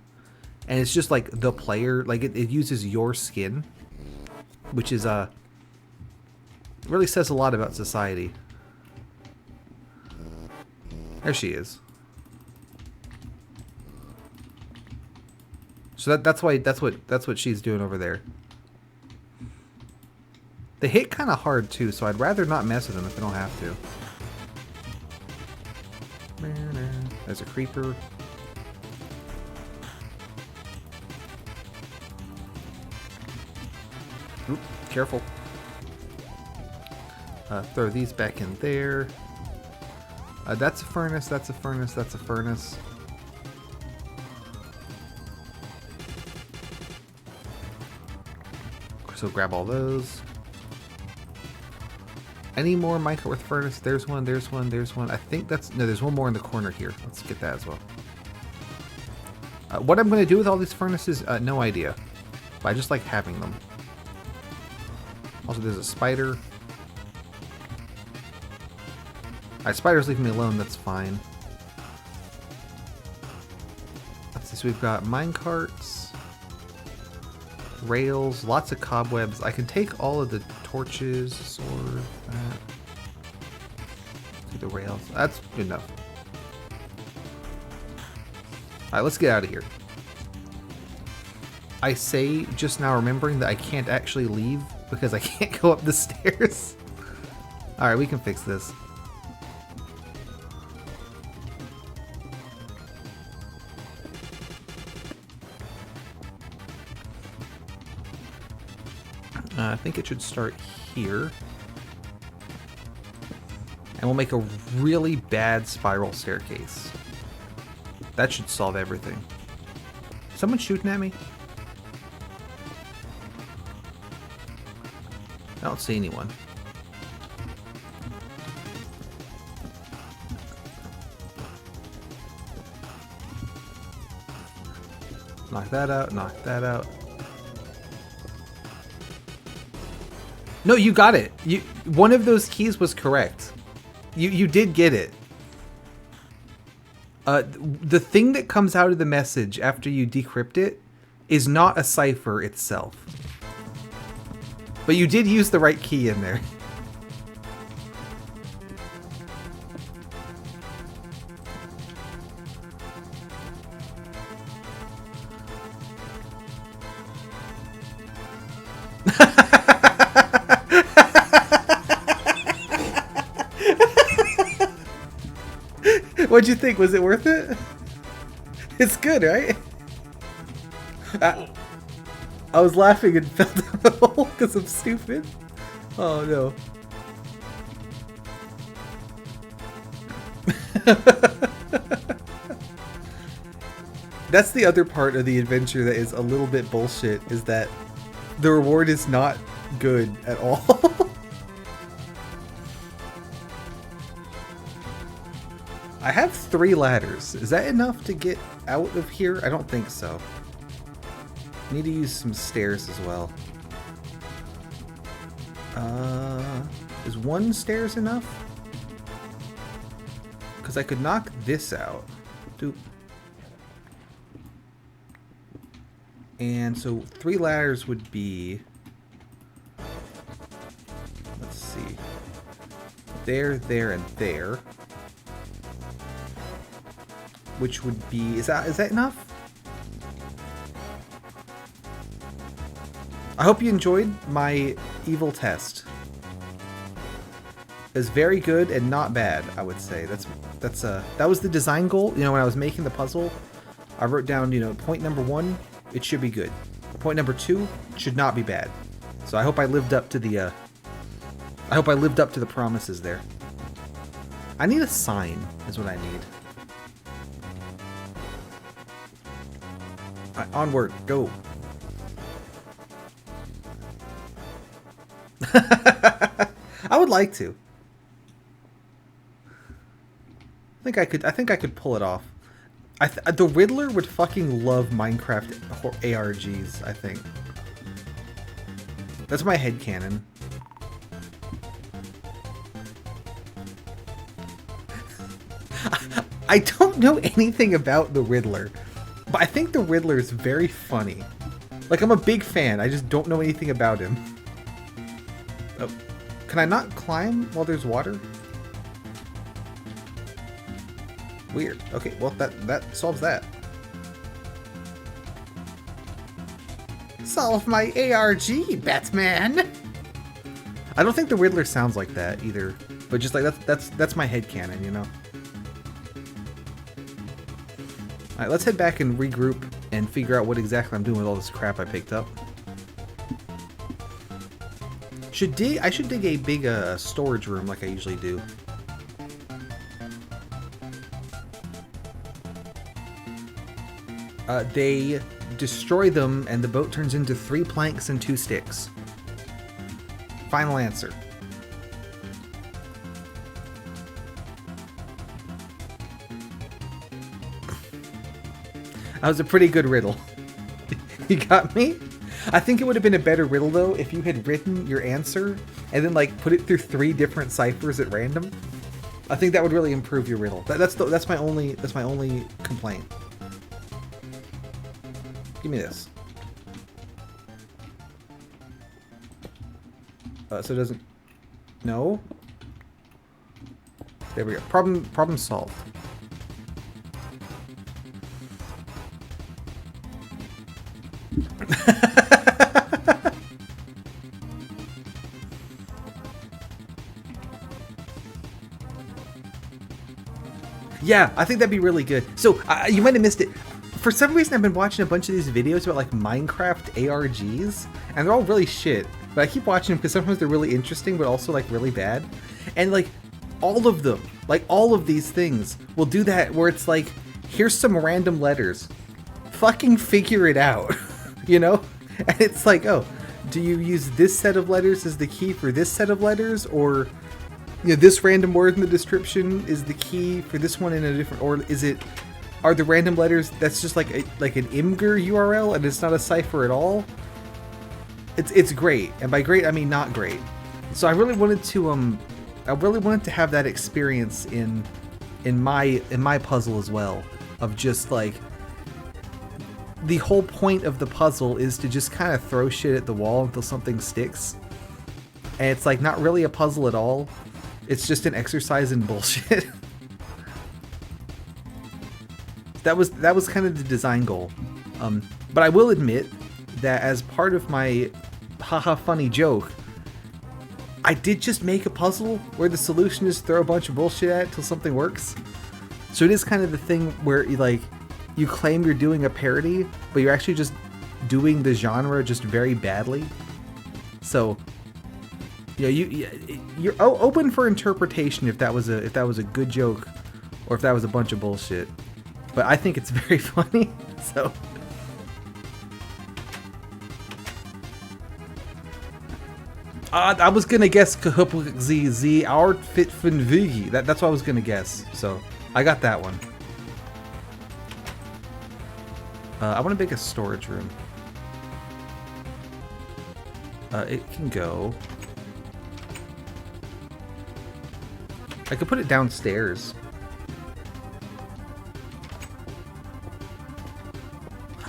And it's just like the player, like it uses your skin. Which is, really says a lot about society. There she is. So that's what she's doing over there. They hit kind of hard too, so I'd rather not mess with them if I don't have to. There's a creeper. Oop, careful. Throw these back in there. That's a furnace, that's a furnace, that's a furnace. So grab all those. Any more minecart with furnace? There's one, there's one, there's one. I think that's... No, there's one more in the corner here. Let's get that as well. What I'm going to do with all these furnaces, no idea. But I just like having them. Also, there's a spider. Alright, spiders leave me alone, that's fine. Let's see, so we've got minecarts, rails, lots of cobwebs. I can take all of the torches, sword, that. Take the rails. That's good enough. Alright, let's get out of here. I say, just now remembering that I can't actually leave because I can't go up the stairs. Alright, we can fix this. I think it should start here. And we'll make a really bad spiral staircase. That should solve everything. Someone shooting at me? I don't see anyone. Knock that out, knock that out. No, you got it. One of those keys was correct. You did get it. The thing that comes out of the message after you decrypt it is not a cipher itself. But you did use the right key in there. What'd you think? Was it worth it? It's good, right? I was laughing and fell down the hole because I'm stupid. Oh no. That's the other part of the adventure that is a little bit bullshit, is that the reward is not good at all. I have 3 ladders. Is that enough to get out of here? I don't think so. Need to use some stairs as well. Is 1 stairs enough? Because I could knock this out. Doop. And so 3 ladders would be... Let's see. There, there, and there. Which would be... Is that enough? I hope you enjoyed my evil test. It was very good and not bad, I would say. That was the design goal. You know, when I was making the puzzle, I wrote down, you know, point number 1, it should be good. Point number 2, it should not be bad. So I hope I lived up to the promises there. I need a sign, is what I need. Onward, go. I would like to. I think I could pull it off. The Riddler would fucking love Minecraft ARGs, I think. That's my headcanon. I don't know anything about the Riddler, but I think the Riddler is very funny. Like, I'm a big fan, I just don't know anything about him. Oh, can I not climb while there's water? Weird. Okay, well, that solves that. Solve my ARG, Batman! I don't think the Riddler sounds like that either, but just like that's my headcanon, you know? Alright, let's head back and regroup and figure out what exactly I'm doing with all this crap I picked up. I should dig a big storage room like I usually do. They destroy them and the boat turns into 3 planks and 2 sticks. Final answer. That was a pretty good riddle. You got me? I think it would have been a better riddle though if you had written your answer and then like put it through 3 different ciphers at random. I think that would really improve your riddle. That's my only complaint. Give me this. So it doesn't. No. There we go. Problem solved. Yeah, I think that'd be really good. So you might have missed it. For some reason, I've been watching a bunch of these videos about like Minecraft ARGs, and they're all really shit. But I keep watching them because sometimes they're really interesting, but also like really bad. And like all of them, like all of these things, will do that where it's like, here's some random letters, fucking figure it out, you know? And it's like, oh, do you use this set of letters as the key for this set of letters, or you know, this random word in the description is the key for this one in a different, or are the random letters that's just like an Imgur URL and it's not a cipher at all? It's great, and by great I mean not great. So I really wanted to have that experience in my puzzle as well, of just like the whole point of the puzzle is to just kind of throw shit at the wall until something sticks, and it's like not really a puzzle at all. It's just an exercise in bullshit. That was kind of the design goal. But I will admit that as part of my haha funny joke, I did just make a puzzle where the solution is throw a bunch of bullshit at it till something works. So it is kind of the thing where you claim you're doing a parody, but you're actually just doing the genre just very badly. So yeah, you're open for interpretation if that was a good joke or if that was a bunch of bullshit. But I think it's very funny, so. I was gonna guess the outfit von Vigi. That's what I was gonna guess. So I got that one. I want to make a storage room. It can go. I could put it downstairs.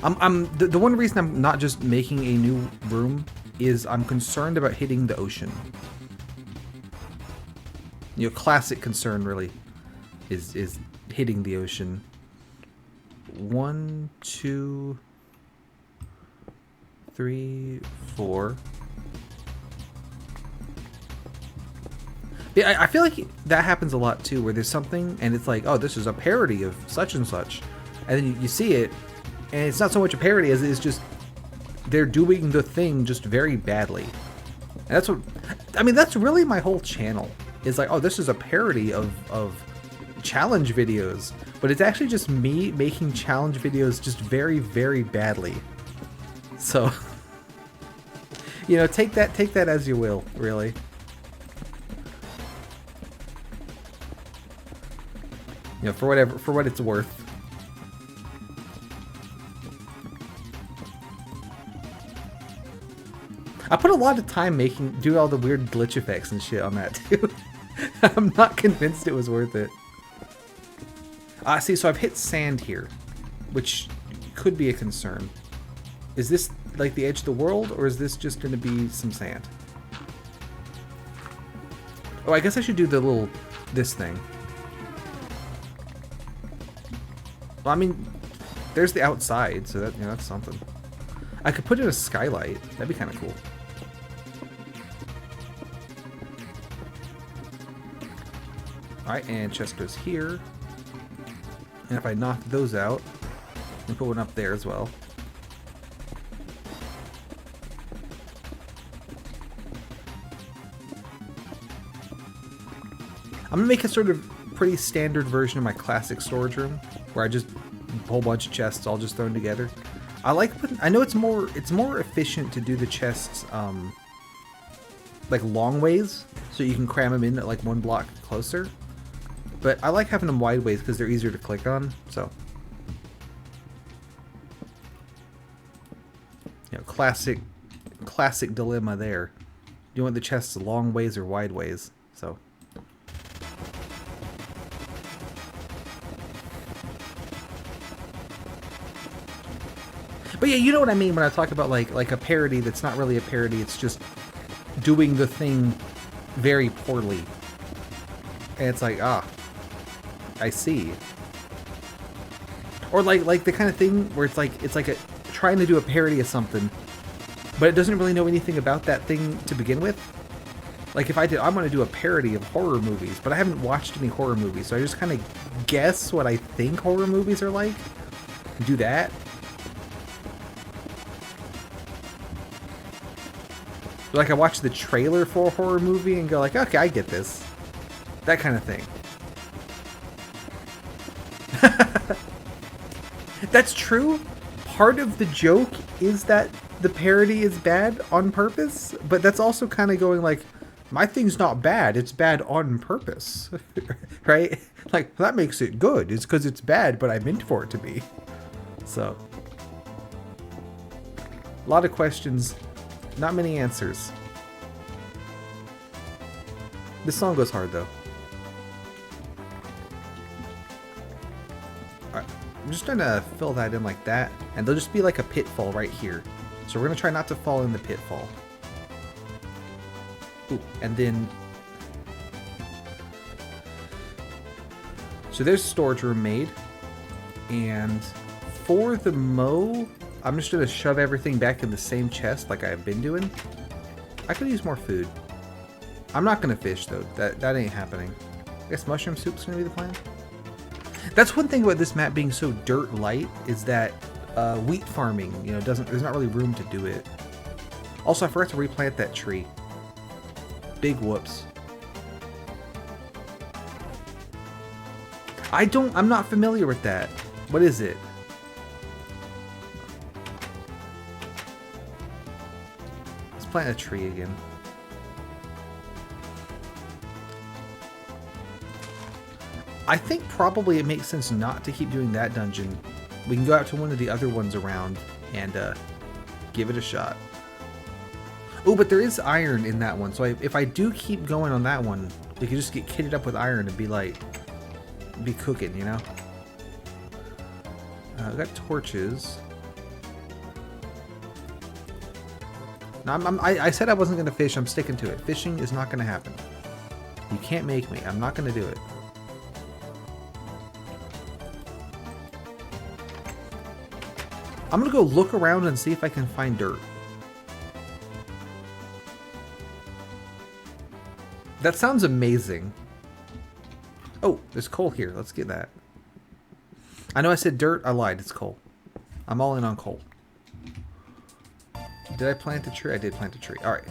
The one reason I'm not just making a new room is I'm concerned about hitting the ocean. You know, classic concern really is hitting the ocean. 1, 2, 3, 4. Yeah, I feel like that happens a lot too, where there's something and it's like, oh, this is a parody of such and such, and then you see it, and it's not so much a parody as it is just they're doing the thing just very badly. And that's what, I mean, that's really my whole channel. Is like, oh, this is a parody of challenge videos. But it's actually just me making challenge videos just very, very badly. So, you know, take that as you will, really. You know, for what it's worth. I put a lot of time do all the weird glitch effects and shit on that too. I'm not convinced it was worth it. See, so I've hit sand here, which could be a concern. Is this like the edge of the world, or is this just going to be some sand? Oh, I guess I should do this thing. Well, I mean, there's the outside, so that, you know, that's something. I could put in a skylight. That'd be kind of cool. Alright, and chest goes here. And if I knock those out, and put one up there as well. I'm gonna make a sort of pretty standard version of my classic storage room, where I just a whole bunch of chests all just thrown together. I know it's more efficient to do the chests like long ways, so you can cram them in at like one block closer. But I like having them wide ways because they're easier to click on. So, you know, classic dilemma there. Do you want the chests long ways or wide ways? So. But yeah, you know what I mean when I talk about like a parody that's not really a parody. It's just doing the thing very poorly. And it's like, I see. Or like the kind of thing where it's like trying to do a parody of something, but it doesn't really know anything about that thing to begin with. Like if I'm going to do a parody of horror movies, but I haven't watched any horror movies, so I just kind of guess what I think horror movies are like. Do that. Like I watch the trailer for a horror movie and go like, okay, I get this. That kind of thing. That's true. Part of the joke is that the parody is bad on purpose, but that's also kind of going like, my thing's not bad, it's bad on purpose. Right? Like, that makes it good. It's because it's bad, but I meant for it to be. So, a lot of questions, not many answers. This song goes hard though. Alright, I'm just gonna fill that in like that, and there'll just be like a pitfall right here. So we're gonna try not to fall in the pitfall. Ooh, and then... So there's storage room made, and for the mow, I'm just gonna shove everything back in the same chest like I've been doing. I could use more food. I'm not gonna fish though. That ain't happening. I guess mushroom soup's gonna be the plan. That's one thing about this map being so dirt light is that wheat farming, you know, there's not really room to do it. Also, I forgot to replant that tree. Big whoops. I'm not familiar with that. What is it? Let's plant a tree again. I think probably it makes sense not to keep doing that dungeon. We can go out to one of the other ones around and give it a shot. Oh, but there is iron in that one, so if I do keep going on that one, we could just get kitted up with iron and be cooking, you know? I got torches. No, I said I wasn't going to fish. I'm sticking to it. Fishing is not going to happen. You can't make me. I'm not going to do it. I'm going to go look around and see if I can find dirt. That sounds amazing. Oh, there's coal here. Let's get that. I know I said dirt. I lied. It's coal. I'm all in on coal. Did I plant a tree? I did plant a tree. Alright.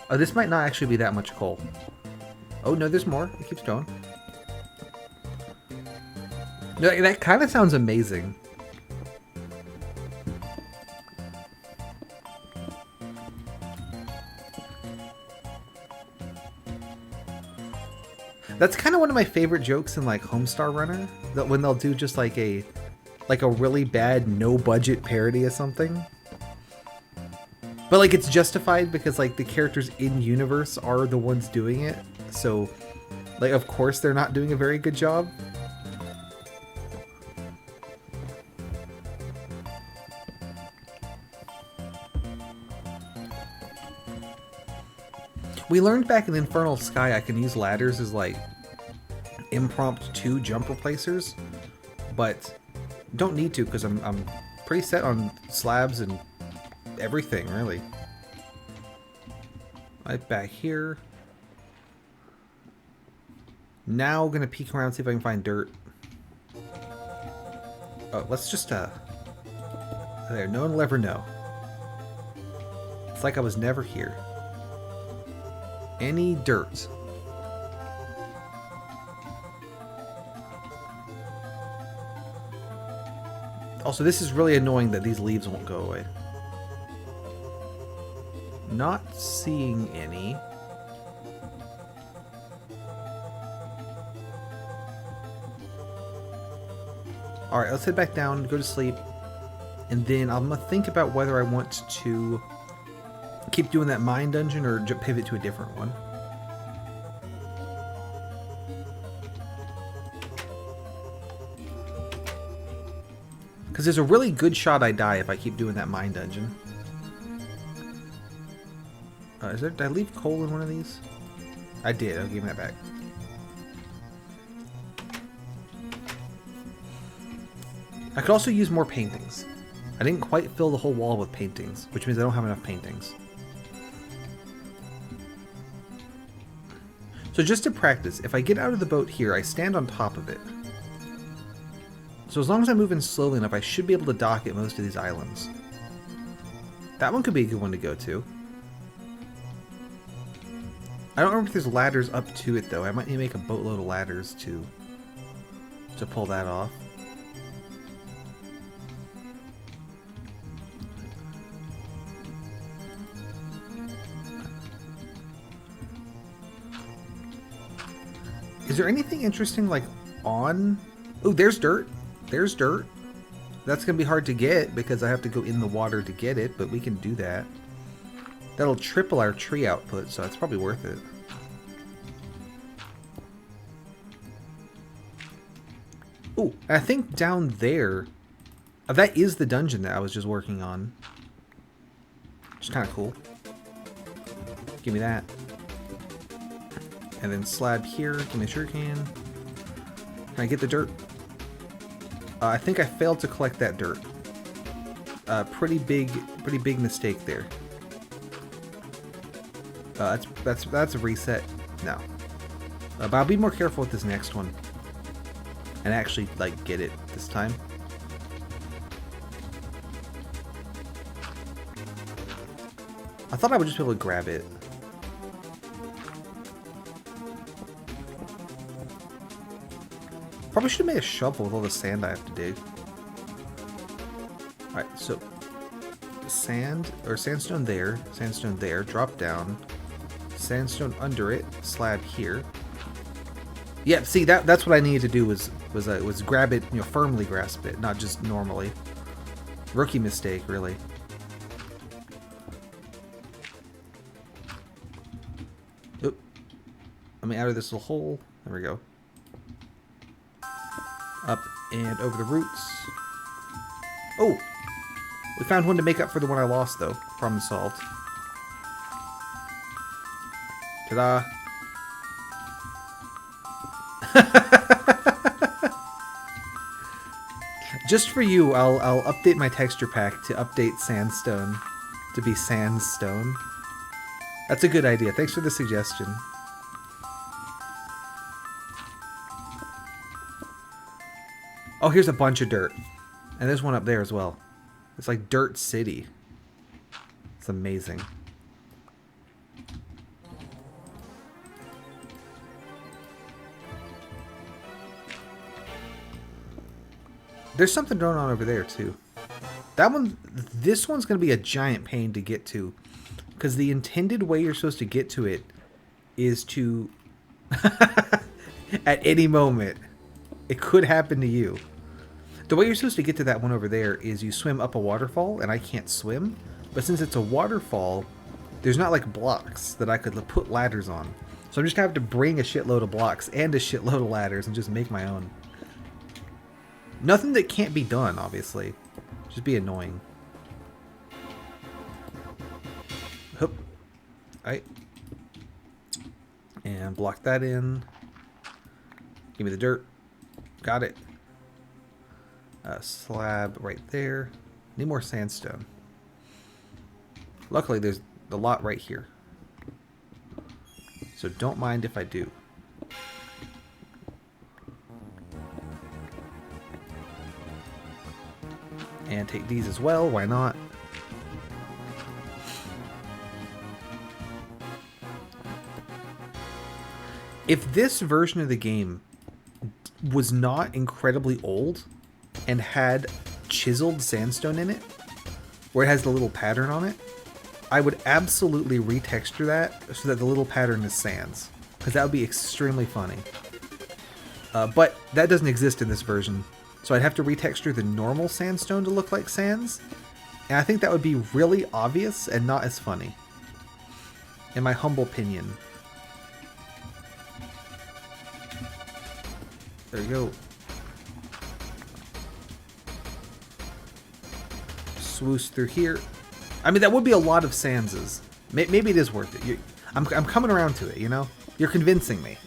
Oh, this might not actually be that much coal. Oh, no, there's more. It keeps going. No, that kind of sounds amazing. That's kind of one of my favorite jokes in like Homestar Runner, that when they'll do just like a really bad no budget parody of something. But like it's justified because like the characters in universe are the ones doing it. So like of course they're not doing a very good job. We learned back in Infernal Sky I can use ladders as like impromptu jump replacers, but don't need to because I'm pretty set on slabs and everything really. Right back here. Now gonna peek around, see if I can find dirt. Oh, let's just there, no one will ever know. It's like I was never here. Any dirt. Also, this is really annoying that these leaves won't go away. Not seeing any. Alright, let's head back down, go to sleep. And then I'm going to think about whether I want to keep doing that mine dungeon or pivot to a different one. Because there's a really good shot I die if I keep doing that mine dungeon. Did I leave coal in one of these? I did. I'll give that back. I could also use more paintings. I didn't quite fill the whole wall with paintings, which means I don't have enough paintings. So just to practice, if I get out of the boat here, I stand on top of it. So as long as I'm moving slowly enough, I should be able to dock at most of these islands. That one could be a good one to go to. I don't remember if there's ladders up to it, though. I might need to make a boatload of ladders to pull that off. Is there anything interesting, like, on... Oh, there's dirt. There's dirt. That's going to be hard to get because I have to go in the water to get it, but we can do that. That'll triple our tree output, so it's probably worth it. Oh, I think down there... that is the dungeon that I was just working on. Which is kind of cool. Give me that. And then slab here. Give me a sugar can. Can I get the dirt? I think I failed to collect that dirt. Pretty big mistake there. That's a reset. No. But I'll be more careful with this next one. And actually, like, get it this time. I thought I would just be able to grab it. Probably should have made a shovel with all the sand I have to dig. Alright, so sand, or sandstone there, drop down, sandstone under it, slab here. Yeah, see, that's what I needed to do was grab it, you know, firmly grasp it, not just normally. Rookie mistake, really. Oop. Let me out of this little hole. There we go. Up and over the roots. Oh! We found one to make up for the one I lost, though. Problem solved. Ta-da! Just for you, I'll update my texture pack to update sandstone to be sandstone. That's a good idea. Thanks for the suggestion. Oh, here's a bunch of dirt. And there's one up there as well. It's like Dirt City. It's amazing. There's something going on over there too. This one's going to be a giant pain to get to, because the intended way you're supposed to get to it is to, at any moment, it could happen to you. The way you're supposed to get to that one over there is you swim up a waterfall, and I can't swim. But since it's a waterfall, there's not like blocks that I could put ladders on. So I'm just going to have to bring a shitload of blocks and a shitload of ladders and just make my own. Nothing that can't be done, obviously. Just be annoying. Hoop. Alright. And block that in. Give me the dirt. Got it. Slab right there. Need more sandstone. Luckily, there's a lot right here. So don't mind if I do. And take these as well, why not? If this version of the game was not incredibly old and had chiseled sandstone in it, where it has the little pattern on it, I would absolutely retexture that so that the little pattern is sands, because that would be extremely funny. But that doesn't exist in this version. So I'd have to retexture the normal sandstone to look like sands. And I think that would be really obvious and not as funny. In my humble opinion. There you go. Swoosh through here. I mean, that would be a lot of sandses. Maybe it is worth it. I'm coming around to it, you know? You're convincing me.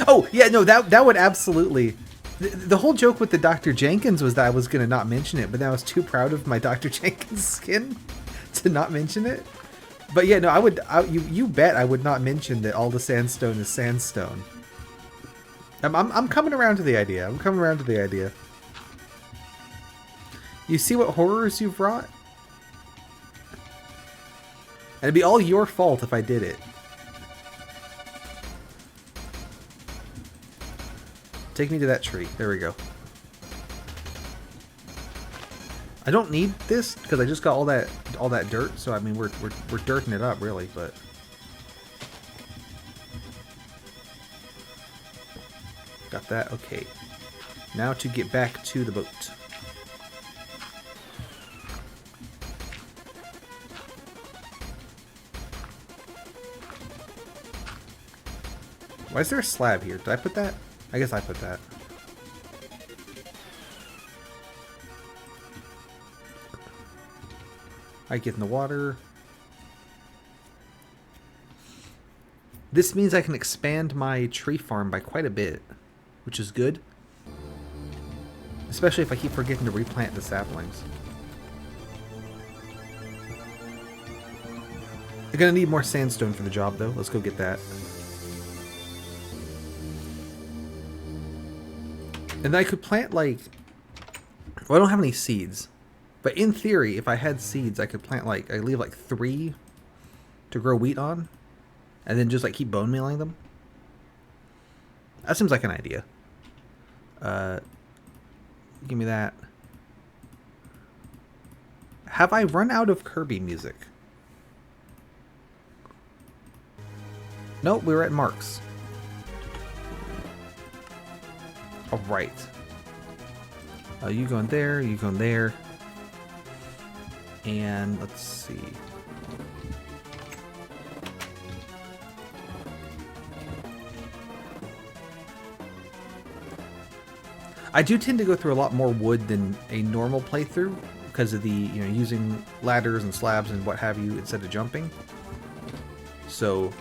Oh, yeah, no, that would absolutely... The whole joke with the Dr. Jenkins was that I was going to not mention it, but then I was too proud of my Dr. Jenkins skin to not mention it. But yeah, no, you bet I would not mention that all the sandstone is sandstone. I'm coming around to the idea. I'm coming around to the idea. You see what horrors you've wrought? And it'd be all your fault if I did it. Take me to that tree. There we go. I don't need this because I just got all that dirt. So I mean, we're dirting it up really, but got that. Okay. Now to get back to the boat. Why is there a slab here? Did I put that? I guess I put that. I get in the water. This means I can expand my tree farm by quite a bit, which is good. Especially if I keep forgetting to replant the saplings. I'm gonna need more sandstone for the job though. Let's go get that. And then I could plant like... Well, I don't have any seeds. But in theory, if I had seeds, I could plant like... I leave like 3 to grow wheat on. And then just like keep bone mealing them. That seems like an idea. Give me that. Have I run out of Kirby music? Nope, we were at Mark's. Alright. You going there, you going there. And let's see. I do tend to go through a lot more wood than a normal playthrough because of the, using ladders and slabs and what have you instead of jumping. So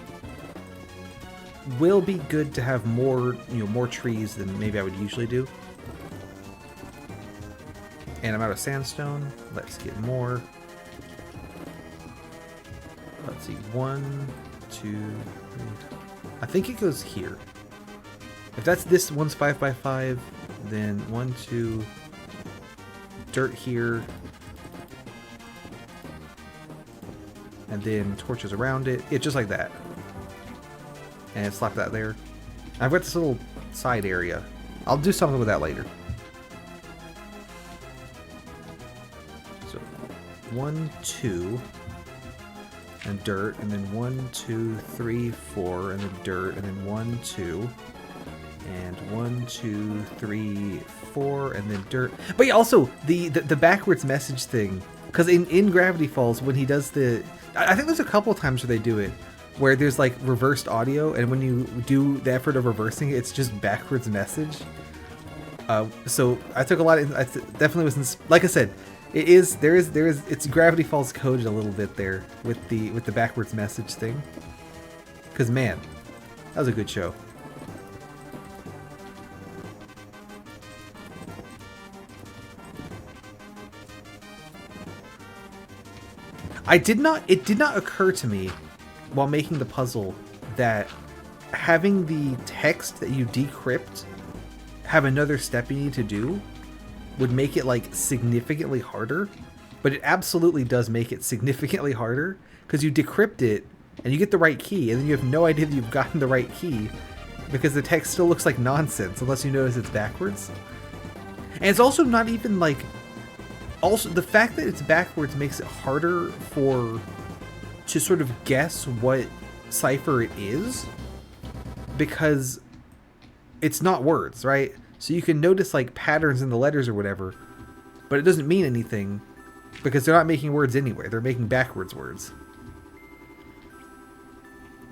will be good to have more, more trees than maybe I would usually do. And I'm out of sandstone. Let's get more. Let's see. 1, 2, 3. I think it goes here. If that's this one's 5x5, then 1, 2, dirt here, and then torches around it. Yeah, just like that. And slap that there. I've got this little side area. I'll do something with that later. So 1, 2, and dirt, and then 1, 2, 3, 4, and then dirt, and then 1, 2, and 1, 2, 3, 4, and then dirt. But yeah, also the backwards message thing, because in Gravity Falls, when he does the, I think there's a couple of times where they do it, where there's like reversed audio, and when you do the effort of reversing it, it's just backwards message. So I took a lot of, I definitely was, like I said, it's Gravity Falls coded a little bit there with the backwards message thing. Because man, that was a good show. It did not occur to me while making the puzzle that having the text that you decrypt have another step you need to do would make it like significantly harder, but it absolutely does make it significantly harder because you decrypt it and you get the right key and then you have no idea that you've gotten the right key because the text still looks like nonsense unless you notice it's backwards. And it's also not even like, also the fact that it's backwards makes it harder to sort of guess what cipher it is, because it's not words, right? So you can notice like patterns in the letters or whatever, but it doesn't mean anything because they're not making words anyway. They're making backwards words.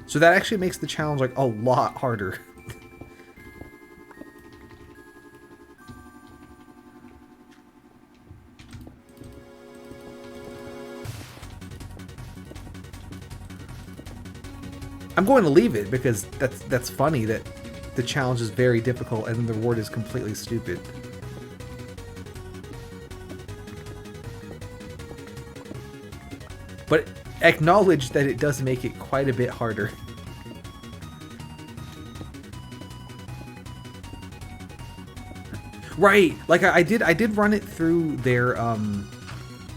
So that actually makes the challenge like a lot harder. I'm going to leave it because that's funny that the challenge is very difficult and then the reward is completely stupid. But acknowledge that it does make it quite a bit harder. Right, like I did run it through their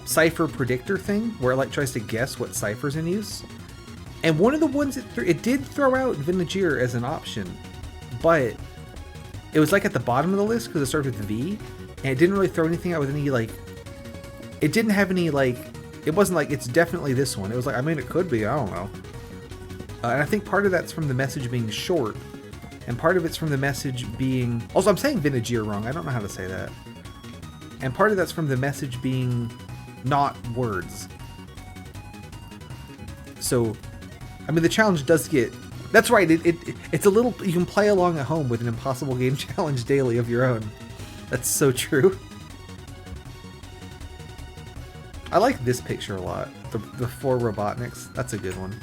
cipher predictor thing where it like tries to guess what ciphers in use. And one of the ones it did throw out Vinegar as an option, but it was like at the bottom of the list because it started with V, and it didn't really throw anything out with any like, it didn't have any like, it wasn't like it's definitely this one. It was like, I mean, it could be, I don't know. And I think part of that's from the message being short, and part of it's from the message being, also I'm saying Vinegar wrong, I don't know how to say that. And part of that's from the message being not words. So, I mean, the challenge does get, that's right, it's a little, you can play along at home with an impossible game challenge daily of your own. That's so true. I like this picture a lot, the 4 Robotniks, that's a good one.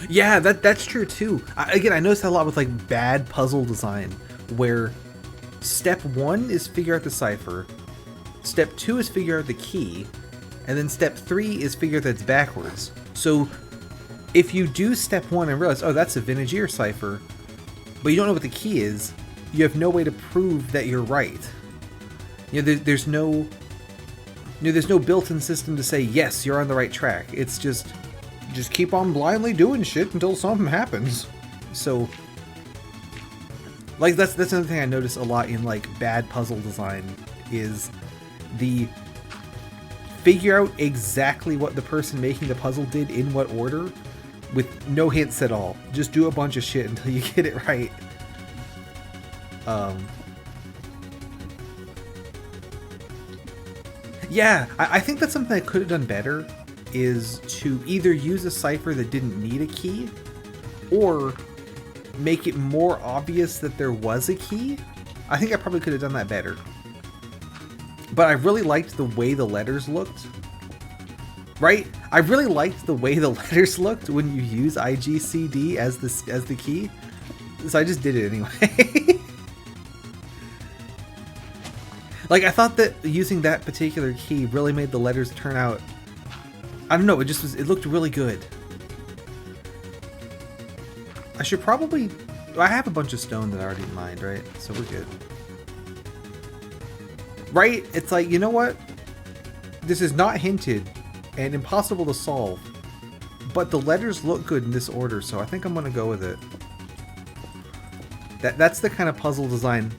Yeah, that's true too. Again, I noticed that a lot with like bad puzzle design, where step 1 is figure out the cipher, step 2 is figure out the key, and then step 3 is figure out that it's backwards. So if you do step 1 and realize, oh, that's a Vinegar cipher, but you don't know what the key is, you have no way to prove that you're right. You know, there's no built-in system to say, yes, you're on the right track. It's just keep on blindly doing shit until something happens. So, like, that's another thing I notice a lot in, like, bad puzzle design, is the figure out exactly what the person making the puzzle did in what order, with no hints at all. Just do a bunch of shit until you get it right. Yeah, I think that's something I could have done better, is to either use a cipher that didn't need a key, or make it more obvious that there was a key. I think I probably could have done that better. But I really liked the way the letters looked. Right? I really liked the way the letters looked when you use IGCD as the key. So I just did it anyway. Like, I thought that using that particular key really made the letters turn out... I don't know, it just was... It looked really good. I should probably... I have a bunch of stone that I already mined, right? So we're good. Right? It's like, you know what? This is not hinted and impossible to solve. But the letters look good in this order, so I think I'm going to go with it. That's the kind of puzzle design.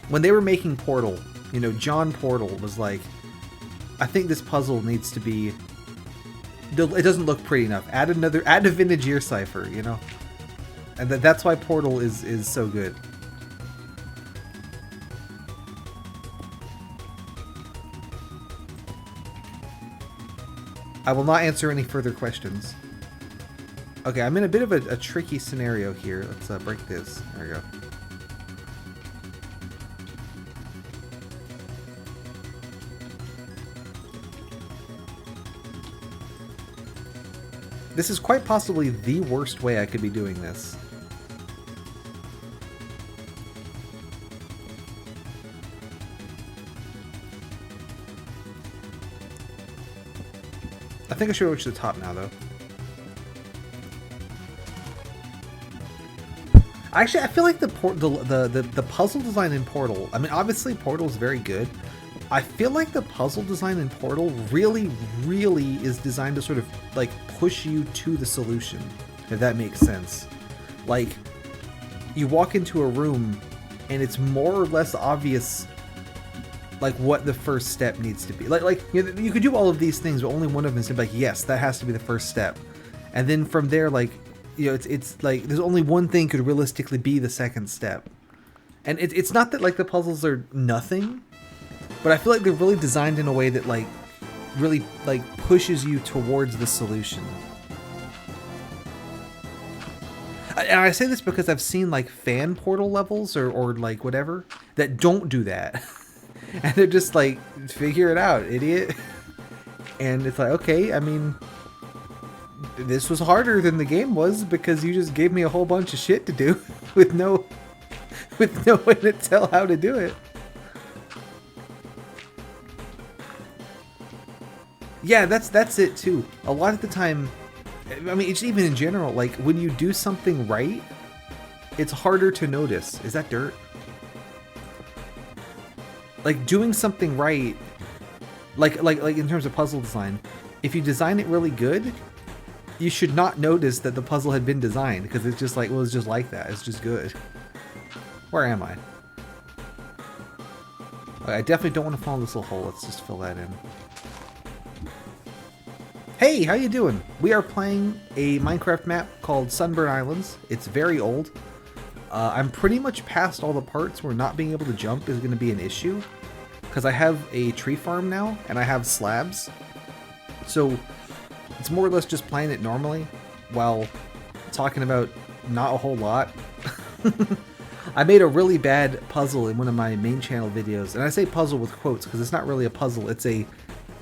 When they were making Portal, you know, John Portal was like, I think this puzzle needs to be... It doesn't look pretty enough. Add a vintage year cipher, you know? And that's why Portal is so good. I will not answer any further questions. Okay, I'm in a bit of a tricky scenario here. Let's break this. There we go. This is quite possibly the worst way I could be doing this. I think I should go to the top now, though. Actually, I feel like the puzzle design in Portal... I mean, obviously, Portal is very good. I feel like the puzzle design in Portal really, really is designed to sort of, like, push you to the solution, if that makes sense. Like, you walk into a room, and it's more or less obvious, like, what the first step needs to be. Like you know, you could do all of these things, but only one of them is like, yes, that has to be the first step. And then from there, like, you know, it's like, there's only one thing could realistically be the second step. And it's not that, like, the puzzles are nothing, but I feel like they're really designed in a way that, like, really, like, pushes you towards the solution. And I say this because I've seen, like, fan Portal levels or like, whatever, that don't do that. And they're just like, figure it out, idiot. And it's like, okay, I mean, this was harder than the game was because you just gave me a whole bunch of shit to do with no way to tell how to do it. Yeah, that's it too. A lot of the time, I mean, it's even in general, like, when you do something right, it's harder to notice. Is that dirt? Like, doing something right, like in terms of puzzle design, if you design it really good, you should not notice that the puzzle had been designed, because it's just like, well, it's just like that. It's just good. Where am I? Okay, I definitely don't want to fall in this little hole. Let's just fill that in. Hey, how you doing? We are playing a Minecraft map called Sunburn Islands. It's very old. I'm pretty much past all the parts where not being able to jump is going to be an issue, because I have a tree farm now, and I have slabs. So it's more or less just playing it normally, while talking about not a whole lot. I made a really bad puzzle in one of my main channel videos, and I say puzzle with quotes because it's not really a puzzle, it's a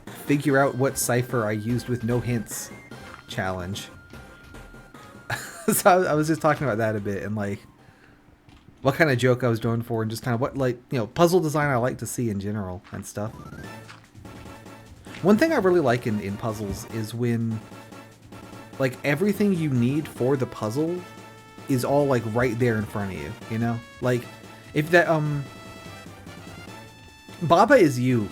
figure out what cipher I used with no hints challenge. So I was just talking about that a bit, and like what kind of joke I was doing for, and just kind of what, like, you know, puzzle design I like to see in general and stuff. One thing I really like in puzzles is when, like, everything you need for the puzzle is all, like, right there in front of you, you know? Like, if that, Baba Is You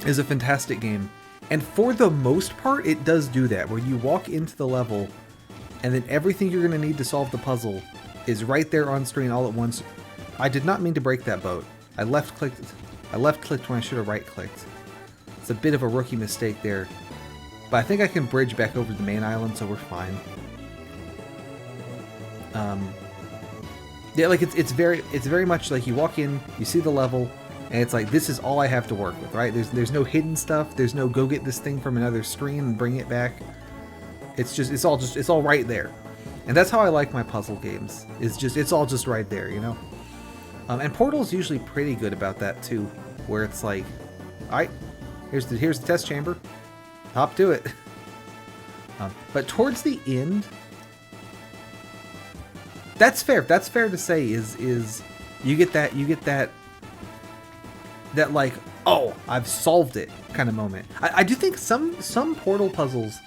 is a fantastic game, and for the most part, it does do that, where you walk into the level, and then everything you're going to need to solve the puzzle is right there on screen all at once. I did not mean to break that boat. I left-clicked when I should have right-clicked. It's a bit of a rookie mistake there, but I think I can bridge back over to the main island, so we're fine. Yeah, like it's very much like you walk in, you see the level, and it's like, this is all I have to work with, right? There's no hidden stuff. There's no go get this thing from another stream and bring it back. It's all right there, and that's how I like my puzzle games. It's all just right there, you know. And Portal's usually pretty good about that too, where it's like, all right, here's the test chamber, hop to it. But towards the end, that's fair. That's fair to say. Is you get that like oh, I've solved it kind of moment. I do think some portal puzzles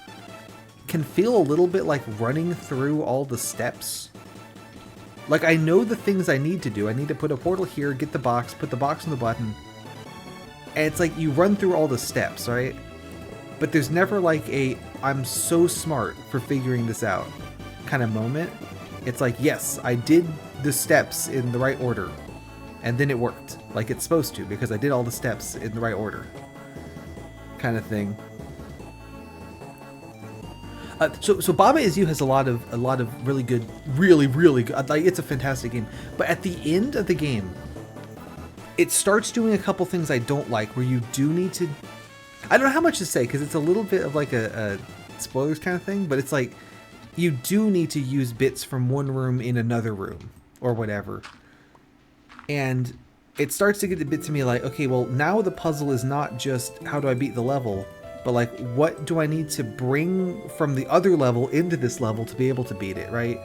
can feel a little bit like running through all the steps. Like, I know the things I need to do. I need to put a portal here, get the box, put the box on the button. And it's like you run through all the steps, right? But there's never like a, I'm so smart for figuring this out kind of moment. It's like, yes, I did the steps in the right order. And then it worked like it's supposed to because I did all the steps in the right order kind of thing. So Baba Is You has a lot of really good, really good, like, it's a fantastic game. But at the end of the game, it starts doing a couple things I don't like where you do need to, I don't know how much to say because it's a little bit of like a spoilers kind of thing, but it's like you do need to use bits from one room in another room or whatever. And it starts to get a bit to me like, okay, well, now the puzzle is not just how do I beat the level, but like, what do I need to bring from the other level into this level to be able to beat it, right?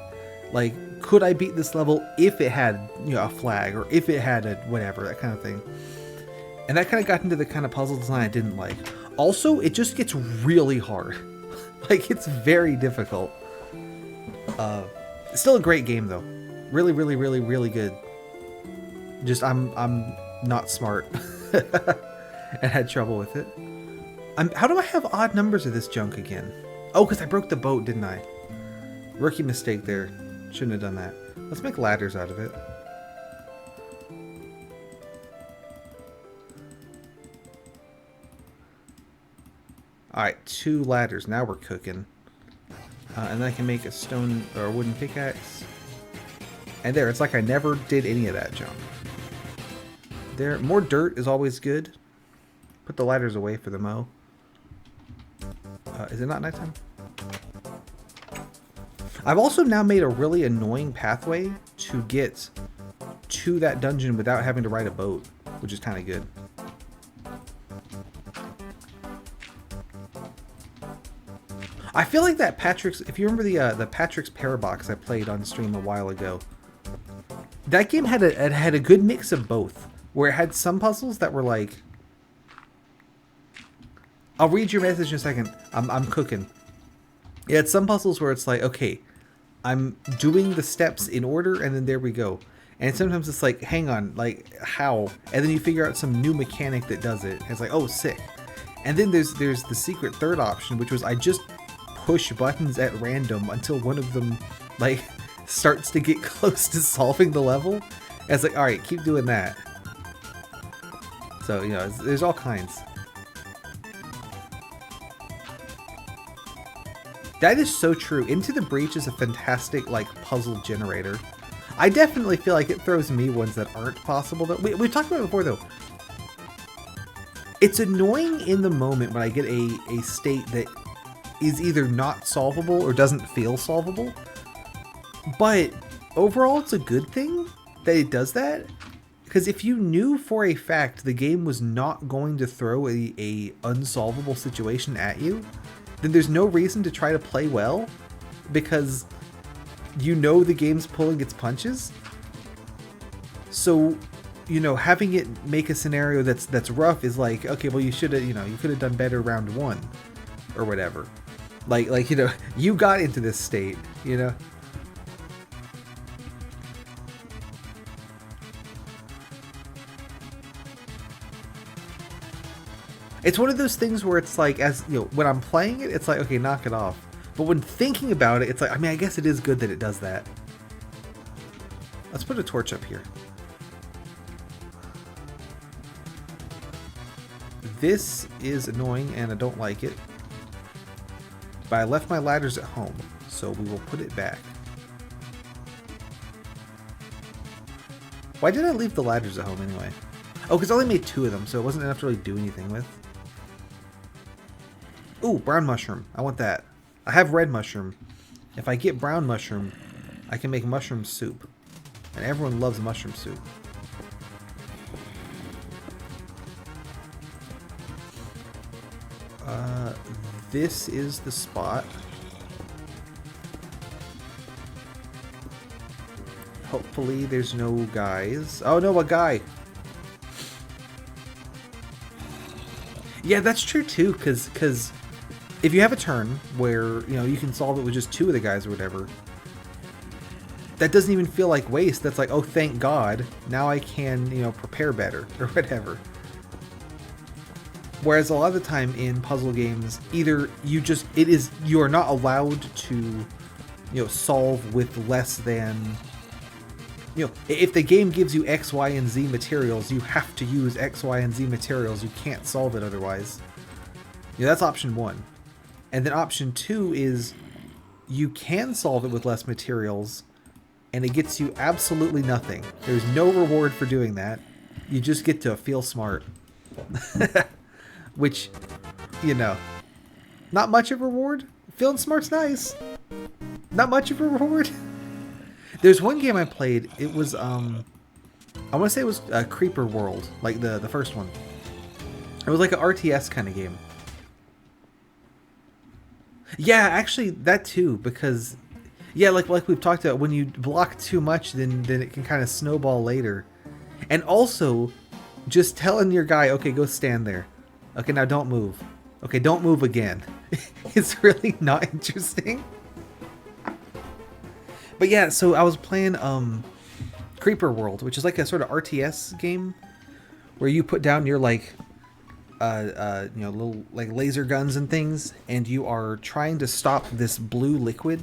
Like, could I beat this level if it had, you know, a flag or if it had a whatever, that kind of thing. And that kind of got into the kind of puzzle design I didn't like. Also, it just gets really hard. Like, it's very difficult. Still a great game though. Really good. Just I'm not smart and had trouble with it. How do I have odd numbers of this junk again? Oh, because I broke the boat, didn't I? Rookie mistake there. Shouldn't have done that. Let's make ladders out of it. Alright, 2 ladders. Now we're cooking. And then I can make a stone or a wooden pickaxe. And there, it's like I never did any of that junk. There, more dirt is always good. Put the ladders away for the mow. Is it not nighttime? I've also now made a really annoying pathway to get to that dungeon without having to ride a boat, which is kind of good. I feel like that Patrick's, if you remember the Patrick's Parabox I played on stream a while ago, that game had a good mix of both, where it had some puzzles that were like, I'll read your message in a second. I'm cooking. It had some puzzles where it's like, okay, I'm doing the steps in order, and then there we go. And sometimes it's like, hang on, like, how? And then you figure out some new mechanic that does it. And it's like, oh, sick. And then there's the secret third option, which was I just push buttons at random until one of them, like, starts to get close to solving the level. And it's like, alright, keep doing that. So, you know, there's all kinds. That is so true. Into the Breach is a fantastic, like, puzzle generator. I definitely feel like it throws me ones that aren't possible. We've talked about it before, though. It's annoying in the moment when I get a state that is either not solvable or doesn't feel solvable. But overall, it's a good thing that it does that. Because if you knew for a fact the game was not going to throw a unsolvable situation at you, then there's no reason to try to play well, because you know the game's pulling its punches. So, you know, having it make a scenario that's rough is like, okay, well, you should have, you know, you could have done better round 1 or whatever. Like, you know, you got into this state, you know. It's one of those things where it's like, as you know, when I'm playing it, it's like, okay, knock it off. But when thinking about it, it's like, I mean, I guess it is good that it does that. Let's put a torch up here. This is annoying and I don't like it. But I left my ladders at home, so we will put it back. Why did I leave the ladders at home anyway? Oh, because I only made 2 of them, so it wasn't enough to really do anything with. Ooh, brown mushroom. I want that. I have red mushroom. If I get brown mushroom, I can make mushroom soup. And everyone loves mushroom soup. This is the spot. Hopefully there's no guys. Oh no, a guy! Yeah, that's true too, because if you have a turn where, you know, you can solve it with just 2 of the guys or whatever, that doesn't even feel like waste. That's like, oh, thank God, now I can, you know, prepare better or whatever. Whereas a lot of the time in puzzle games, either you are not allowed to, you know, solve with less than, you know, if the game gives you X, Y, and Z materials, you have to use X, Y, and Z materials. You can't solve it otherwise. You know, that's option 1. And then option 2 is you can solve it with less materials, and it gets you absolutely nothing. There's no reward for doing that. You just get to feel smart. Which, you know, not much of a reward. Feeling smart's nice. Not much of a reward. There's one game I played. It was, I want to say it was Creeper World, like the first one. It was like an RTS kind of game. Yeah, actually, that too, because, yeah, like we've talked about, when you block too much, then it can kind of snowball later. And also, just telling your guy, okay, go stand there. Okay, now don't move. Okay, don't move again. It's really not interesting. But yeah, so I was playing Creeper World, which is like a sort of RTS game where you put down your like you know, little like laser guns and things, and you are trying to stop this blue liquid.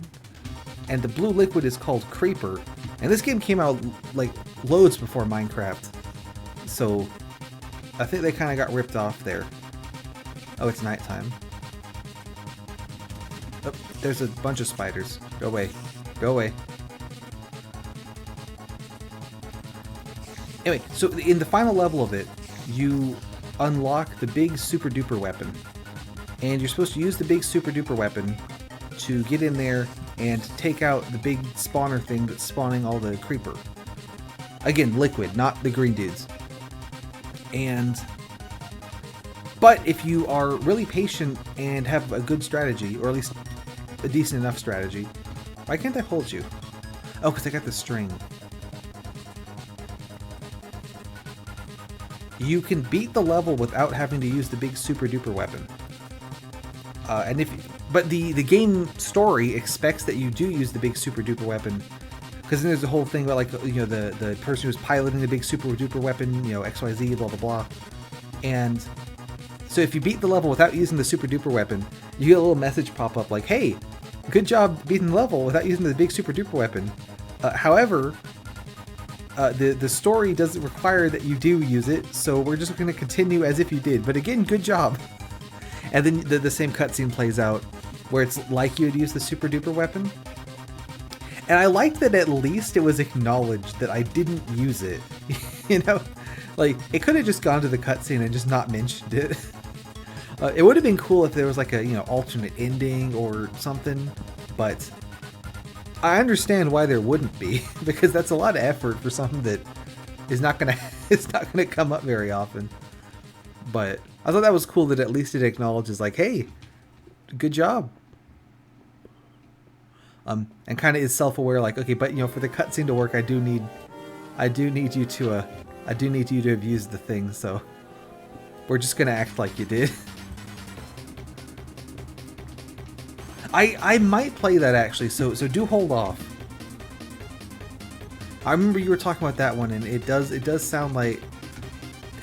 And the blue liquid is called Creeper. And this game came out like loads before Minecraft. So I think they kind of got ripped off there. Oh, it's nighttime. Oh, there's a bunch of spiders. Go away. Go away. Anyway, so in the final level of it, you unlock the big super duper weapon. And you're supposed to use the big super duper weapon to get in there and take out the big spawner thing that's spawning all the creeper. Again, liquid, not the green dudes. But if you are really patient and have a good strategy, or at least a decent enough strategy, why can't I hold you? Oh, because I got the string. You can beat the level without having to use the big super duper weapon. But the game story expects that you do use the big super duper weapon, because then there's the whole thing about, like, you know, the person who's piloting the big super duper weapon, you know, XYZ, blah blah blah. And so if you beat the level without using the super duper weapon, you get a little message pop up like, hey, good job beating the level without using the big super duper weapon. However, the story doesn't require that you do use it, so we're just going to continue as if you did. But again, good job. And then the same cutscene plays out where it's like you had used the super duper weapon. And I like that at least it was acknowledged that I didn't use it. You know? Like, it could have just gone to the cutscene and just not mentioned it. It would have been cool if there was like a, you know, alternate ending or something, but I understand why there wouldn't be, because that's a lot of effort for something that is not gonna it's not gonna come up very often. But I thought that was cool that at least it acknowledges, like, hey, good job. And kind of is self-aware, like, okay, but, you know, for the cutscene to work, I do need you to have used the thing, so we're just gonna act like you did. I might play that actually, so do hold off. I remember you were talking about that one, and it does sound like,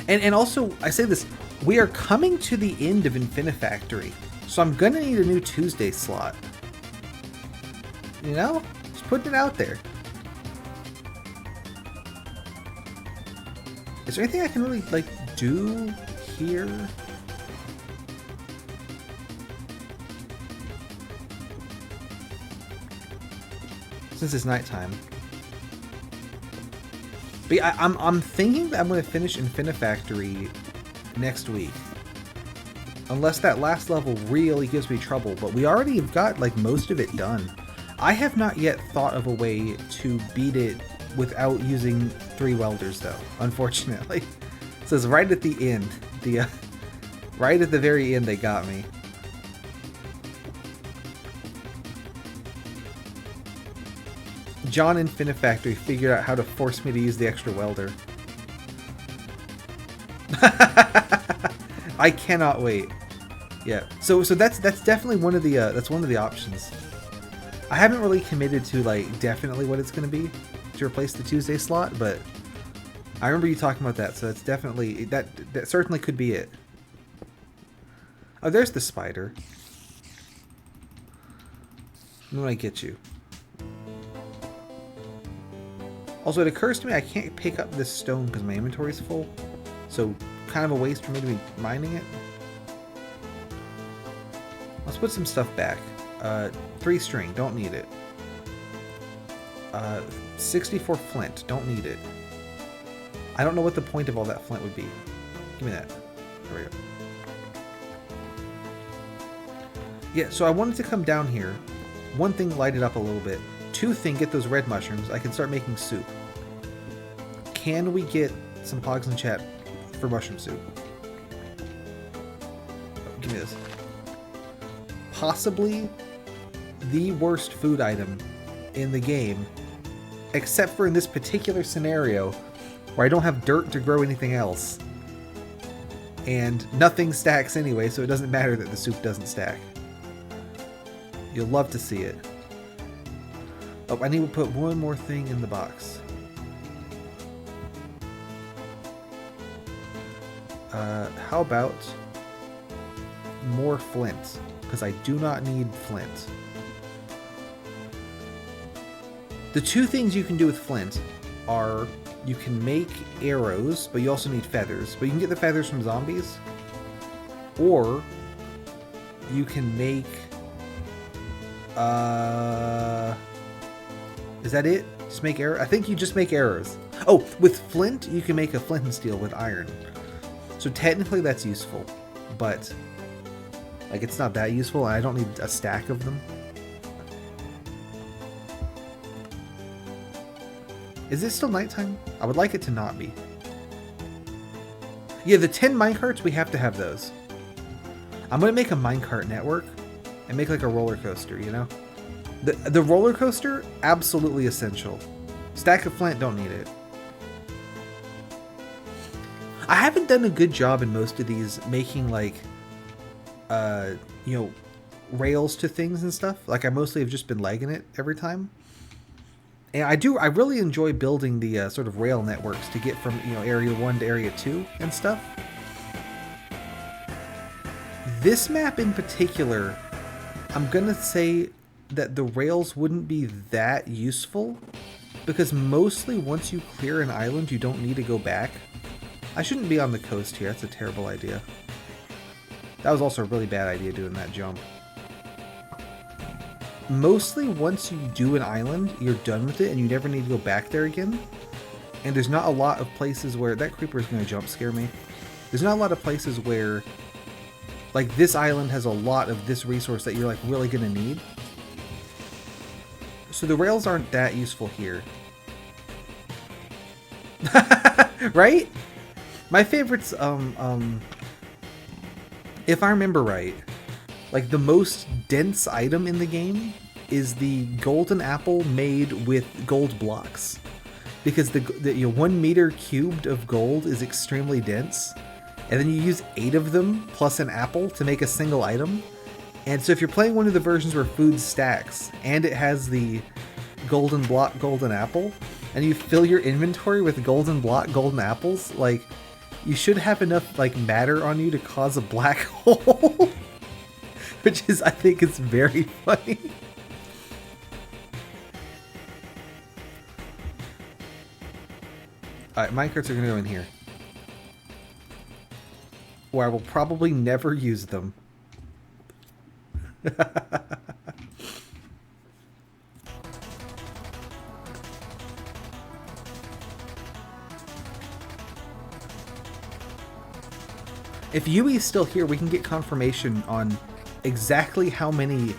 and also I say this, we are coming to the end of Infinifactory, so I'm gonna need a new Tuesday slot. You know, just putting it out there. Is there anything I can really like do here? Since it's nighttime. But yeah, I'm thinking that I'm going to finish Infinifactory next week. Unless that last level really gives me trouble. But we already have got like most of it done. I have not yet thought of a way to beat it without using 3 welders though, unfortunately. It says right at the end. Right at the very end they got me. John Infinifactory figured out how to force me to use the extra welder. I cannot wait. Yeah. So that's definitely one of the options. I haven't really committed to like definitely what it's going to be to replace the Tuesday slot, but I remember you talking about that, so that's definitely that certainly could be it. Oh, there's the spider. When do I get you? Also, it occurs to me I can't pick up this stone because my inventory is full, so kind of a waste for me to be mining it. Let's put some stuff back. 3 string, don't need it. 64 flint, don't need it. I don't know what the point of all that flint would be. Give me that. There we go. Yeah, so I wanted to come down here. 1 thing, light it up a little bit. 2 thing, get those red mushrooms. I can start making soup. Can we get some pogs in chat for mushroom soup? Oh, give me this. Possibly the worst food item in the game, except for in this particular scenario where I don't have dirt to grow anything else. And nothing stacks anyway, so it doesn't matter that the soup doesn't stack. You'll love to see it. Oh, I need to put 1 more thing in the box. How about more flint? Because I do not need flint. The 2 things you can do with flint are you can make arrows, but you also need feathers. But you can get the feathers from zombies. Or you can make... is that it? Just make arrows? I think you just make arrows. Oh, with flint, you can make a flint and steel with iron. So technically that's useful, but like it's not that useful. I don't need a stack of them. Is it still nighttime? I would like it to not be. Yeah, the 10 minecarts, we have to have those. I'm going to make a minecart network and make like a roller coaster, you know? The roller coaster, absolutely essential. Stack of flint, don't need it. I haven't done a good job in most of these making like, you know, rails to things and stuff. Like I mostly have just been lagging it every time. And I really enjoy building the sort of rail networks to get from, you know, area 1 to area 2 and stuff. This map in particular, I'm gonna say that the rails wouldn't be that useful because mostly once you clear an island, you don't need to go back. I shouldn't be on the coast here. That's a terrible idea. That was also a really bad idea doing that jump. Mostly once you do an island, you're done with it and you never need to go back there again. And there's not a lot of places where... That creeper is going to jump scare me. There's not a lot of places where... Like, this island has a lot of this resource that you're, like, really going to need. So the rails aren't that useful here. Right? My favorites, if I remember right, like the most dense item in the game is the golden apple made with gold blocks. Because the 1 meter cubed of gold is extremely dense. And then you use 8 of them plus an apple to make a single item. And so if you're playing one of the versions where food stacks and it has the golden block, golden apple, and you fill your inventory with golden block, golden apples, like, you should have enough, like, matter on you to cause a black hole. Which is, I think, is very funny. Alright, minecarts are gonna go in here. Where I will probably never use them. If Yui's still here, we can get confirmation on exactly how many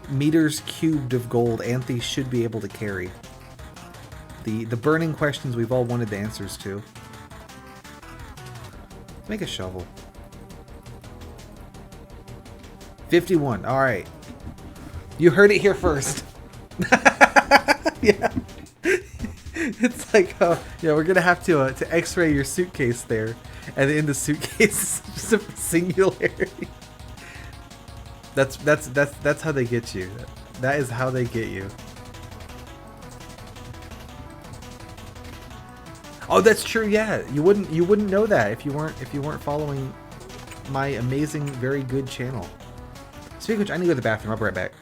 meters cubed of gold Anthe should be able to carry. The burning questions we've all wanted the answers to. Let's make a shovel. 51. All right. You heard it here first. Yeah. It's like, yeah, we're gonna have to X-ray your suitcase there, and in the suitcase is just a singularity. That's how they get you. That is how they get you. Oh, that's true. Yeah, you wouldn't know that if you weren't following my amazing, very good channel. Speaking of which, I need to go to the bathroom. I'll be right back.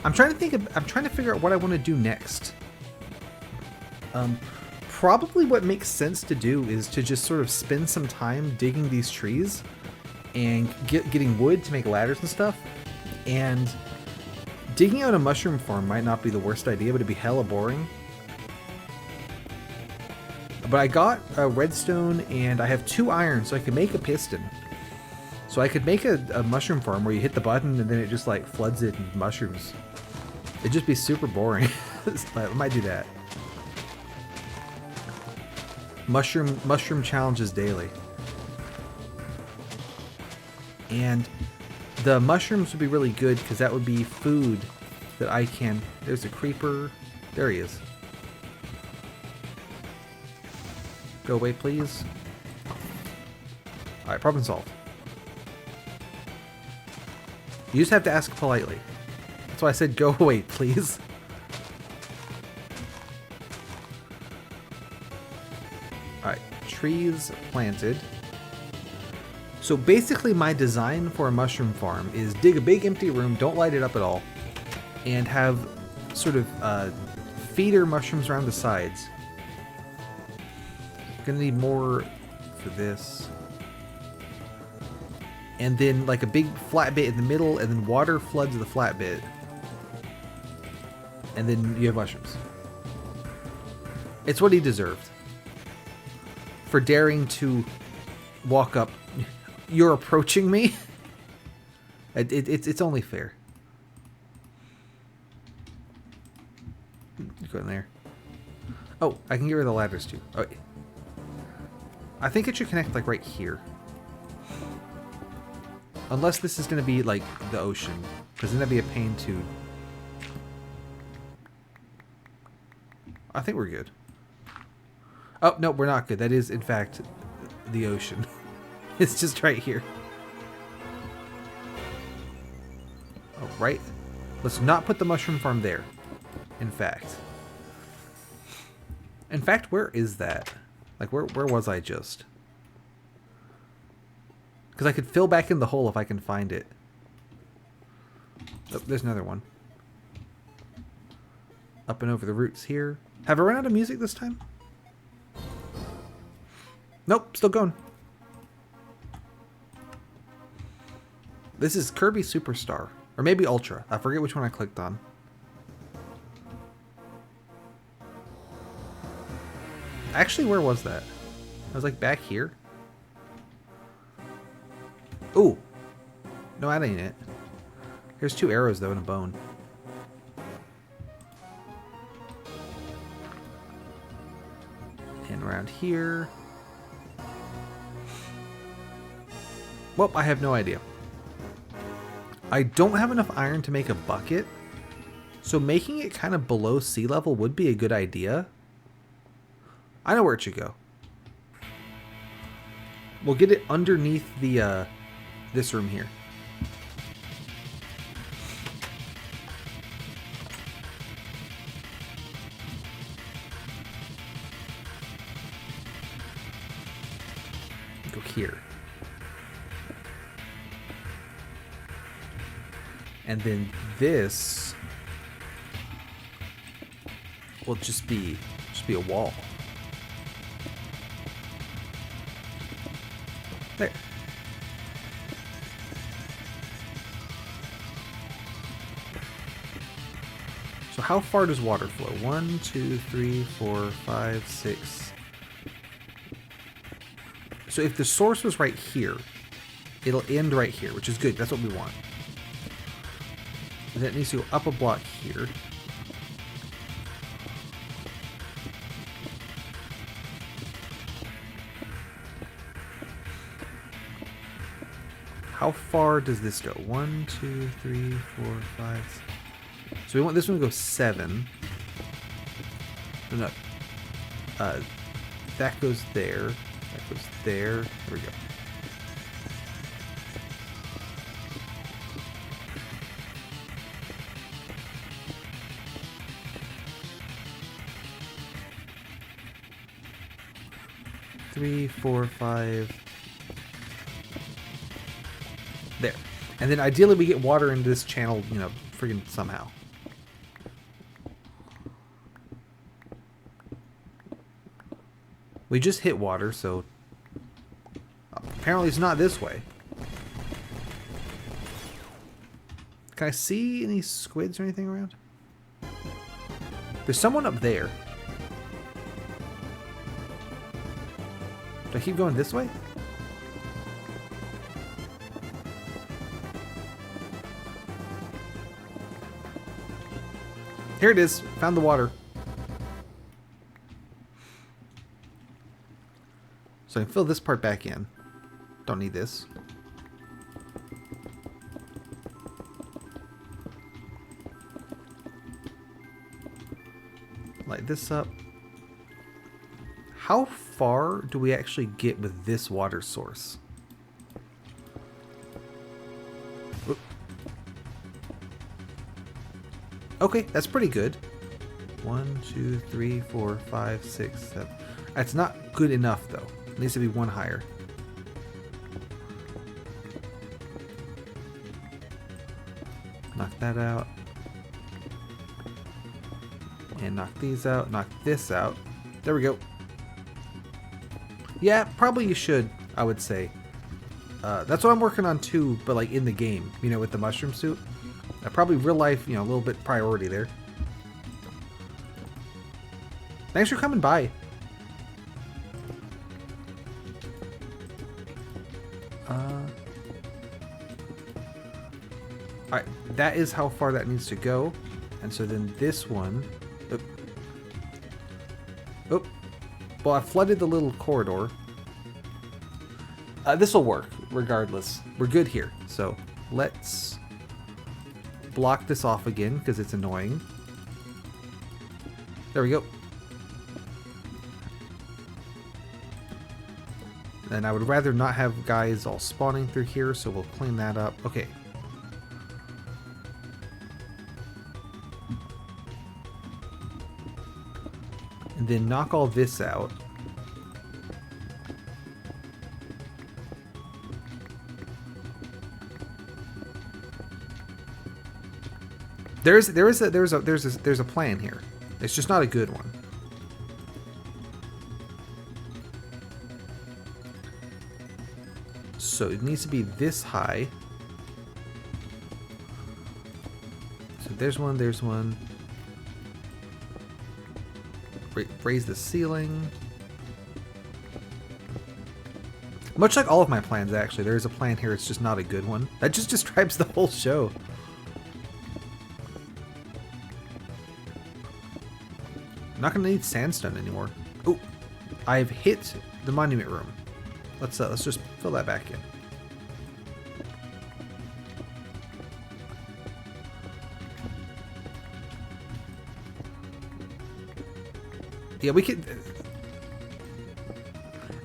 I'm trying to figure out what I want to do next. Probably what makes sense to do is to just sort of spend some time digging these trees and getting wood to make ladders and stuff. And digging out a mushroom farm might not be the worst idea, but it'd be hella boring. But I got a redstone and I have 2 iron, so I can make a piston. So I could make a mushroom farm where you hit the button and then it just like floods it in mushrooms. It'd just be super boring. I might do that. Mushroom challenges daily. And the mushrooms would be really good because that would be food that I can... There's a creeper. There he is. Go away, please. Alright, problem solved. You just have to ask politely. That's why I said go away, please. Alright, trees planted. So basically my design for a mushroom farm is dig a big empty room, don't light it up at all, and have sort of feeder mushrooms around the sides. Gonna need more for this. And then like a big flat bit in the middle, and then water floods the flat bit. And then you have mushrooms. It's what he deserved. For daring to walk up. You're approaching me? It's only fair. Go in there. Oh, I can get rid of the ladders too. Oh, I think it should connect like right here. Unless this is going to be like the ocean. Because then that'd be a pain to... I think we're good. Oh, no, we're not good. That is, in fact, the ocean. It's just right here. Oh, right. Let's not put the mushroom farm there. In fact. In fact, where is that? Like, where was I just? Because I could fill back in the hole if I can find it. Oh, there's another one. Up and over the roots here. Have I run out of music this time? Nope, still going. This is Kirby Superstar. Or maybe Ultra. I forget which one I clicked on. Actually, where was that? I was like back here. Ooh. No, that ain't it. Here's 2 arrows though and a bone. And around here. Well, I have no idea. I don't have enough iron to make a bucket. So making it kind of below sea level would be a good idea. I know where it should go. We'll get it underneath the this room here. go here. And then this will just be a wall. There. So how far does water flow? 1, 2, 3, 4, 5, 6. So if the source was right here, it'll end right here, which is good. That's what we want. And then it needs to go up a block here. How far does this go? 1, 2, 3, 4, 5. So we want this one to go 7. No. That goes there. That goes there. There we go. Three, 4, 5. There. And then ideally we get water into this channel, you know, friggin' somehow. We just hit water, so apparently it's not this way. Can I see any squids or anything around? There's someone up there. Do I keep going this way? Here it is. Found the water. So I can fill this part back in. Don't need this. Light this up. How far do we actually get with this water source? Oop. Okay, that's pretty good. 1, 2, 3, 4, 5, 6, 7. That's not good enough though. It needs to be one higher. Knock that out. And knock these out. Knock this out. There we go. Yeah, probably you should, I would say. That's what I'm working on too, but like in the game, you know, with the mushroom suit. Probably real life, you know, a little bit priority there. Thanks for coming by. Alright, that is how far that needs to go. And so then this one... Oh. Well, I flooded the little corridor. This will work, regardless. We're good here. So, let's block this off again, because it's annoying. There we go. And I would rather not have guys all spawning through here, so we'll clean that up. Okay. And then knock all this out. There's a plan here. It's just not a good one. So it needs to be this high. So there's one, there's one. Raise the ceiling. Much like all of my plans, actually, there is a plan here. It's just not a good one. That just describes the whole show. I'm not gonna need sandstone anymore. Oh, I've hit the monument room. Let's just fill that back in. Yeah, we could...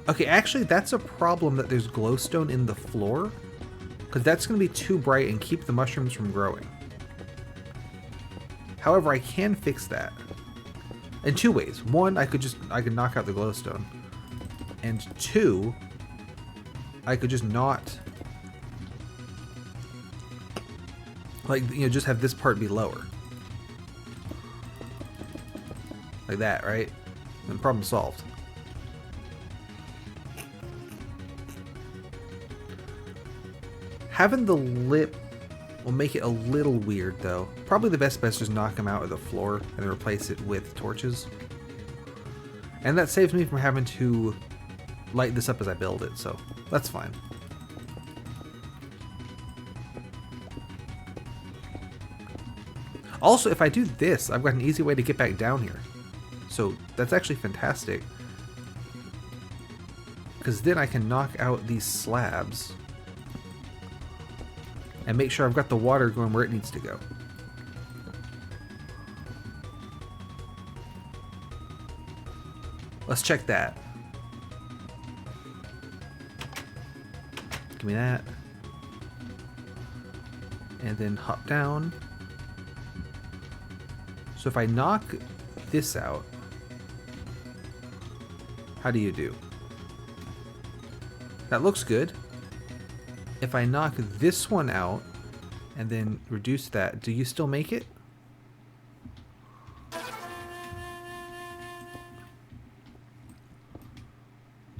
Okay, actually, that's a problem that there's glowstone in the floor. Because that's going to be too bright and keep the mushrooms from growing. However, I can fix that. In two ways. One, I could knock out the glowstone. And two, I could just not, like, you know, just have this part be lower. Like that, right? And problem solved. Having the lip will make it a little weird, though. Probably the best bet is just knock them out of the floor and then replace it with torches. And that saves me from having to light this up as I build it, so that's fine. Also, if I do this, I've got an easy way to get back down here. So that's actually fantastic. Because then I can knock out these slabs and make sure I've got the water going where it needs to go. Let's check that. Give me that. And then hop down. So if I knock this out, how do you do? That looks good. If I knock this one out and then reduce that, do you still make it?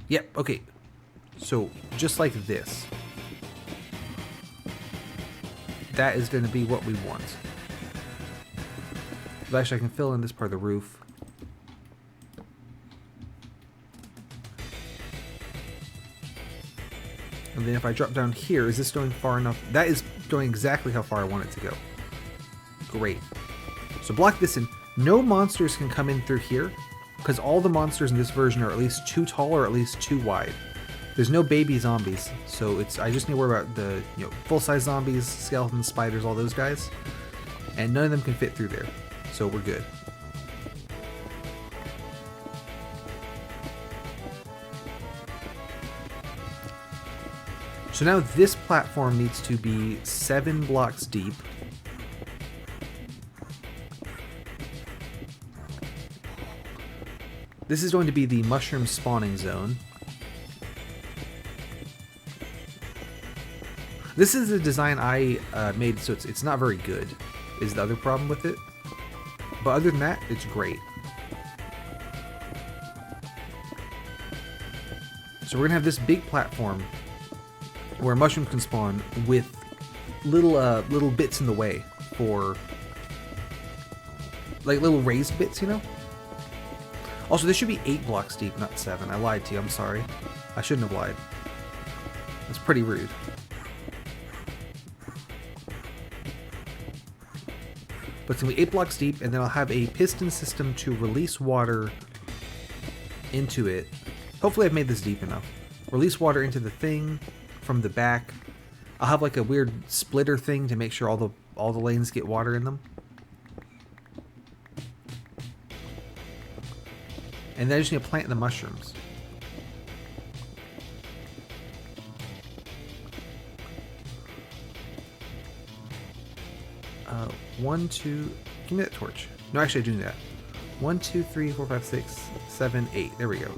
Yep, okay. So just like this. That is going to be what we want. But actually, I can fill in this part of the roof. And then if I drop down here, is this going far enough? That is going exactly how far I want it to go. Great. So block this in. No monsters can come in through here, because all the monsters in this version are at least too tall or at least too wide. There's no baby zombies, so I just need to worry about the full-size zombies, skeletons, spiders, all those guys. And none of them can fit through there, so we're good. So now this platform needs to be 7 blocks deep. This is going to be the mushroom spawning zone. This is a design I made, so it's not very good, is the other problem with it. But other than that, it's great. So we're going to have this big platform where mushrooms can spawn with little bits in the way for, like, little raised bits, you know? Also, this should be 8 blocks deep, not 7. I lied to you, I'm sorry. I shouldn't have lied. That's pretty rude. But it's going to be 8 blocks deep, and then I'll have a piston system to release water into it. Hopefully I've made this deep enough. Release water into the thing from the back. I'll have like a weird splitter thing to make sure all the lanes get water in them. And then I just need to plant the mushrooms. One, two, give me that torch. No, actually I do that. 1, 2, 3, 4, 5, 6, 7, 8. There we go.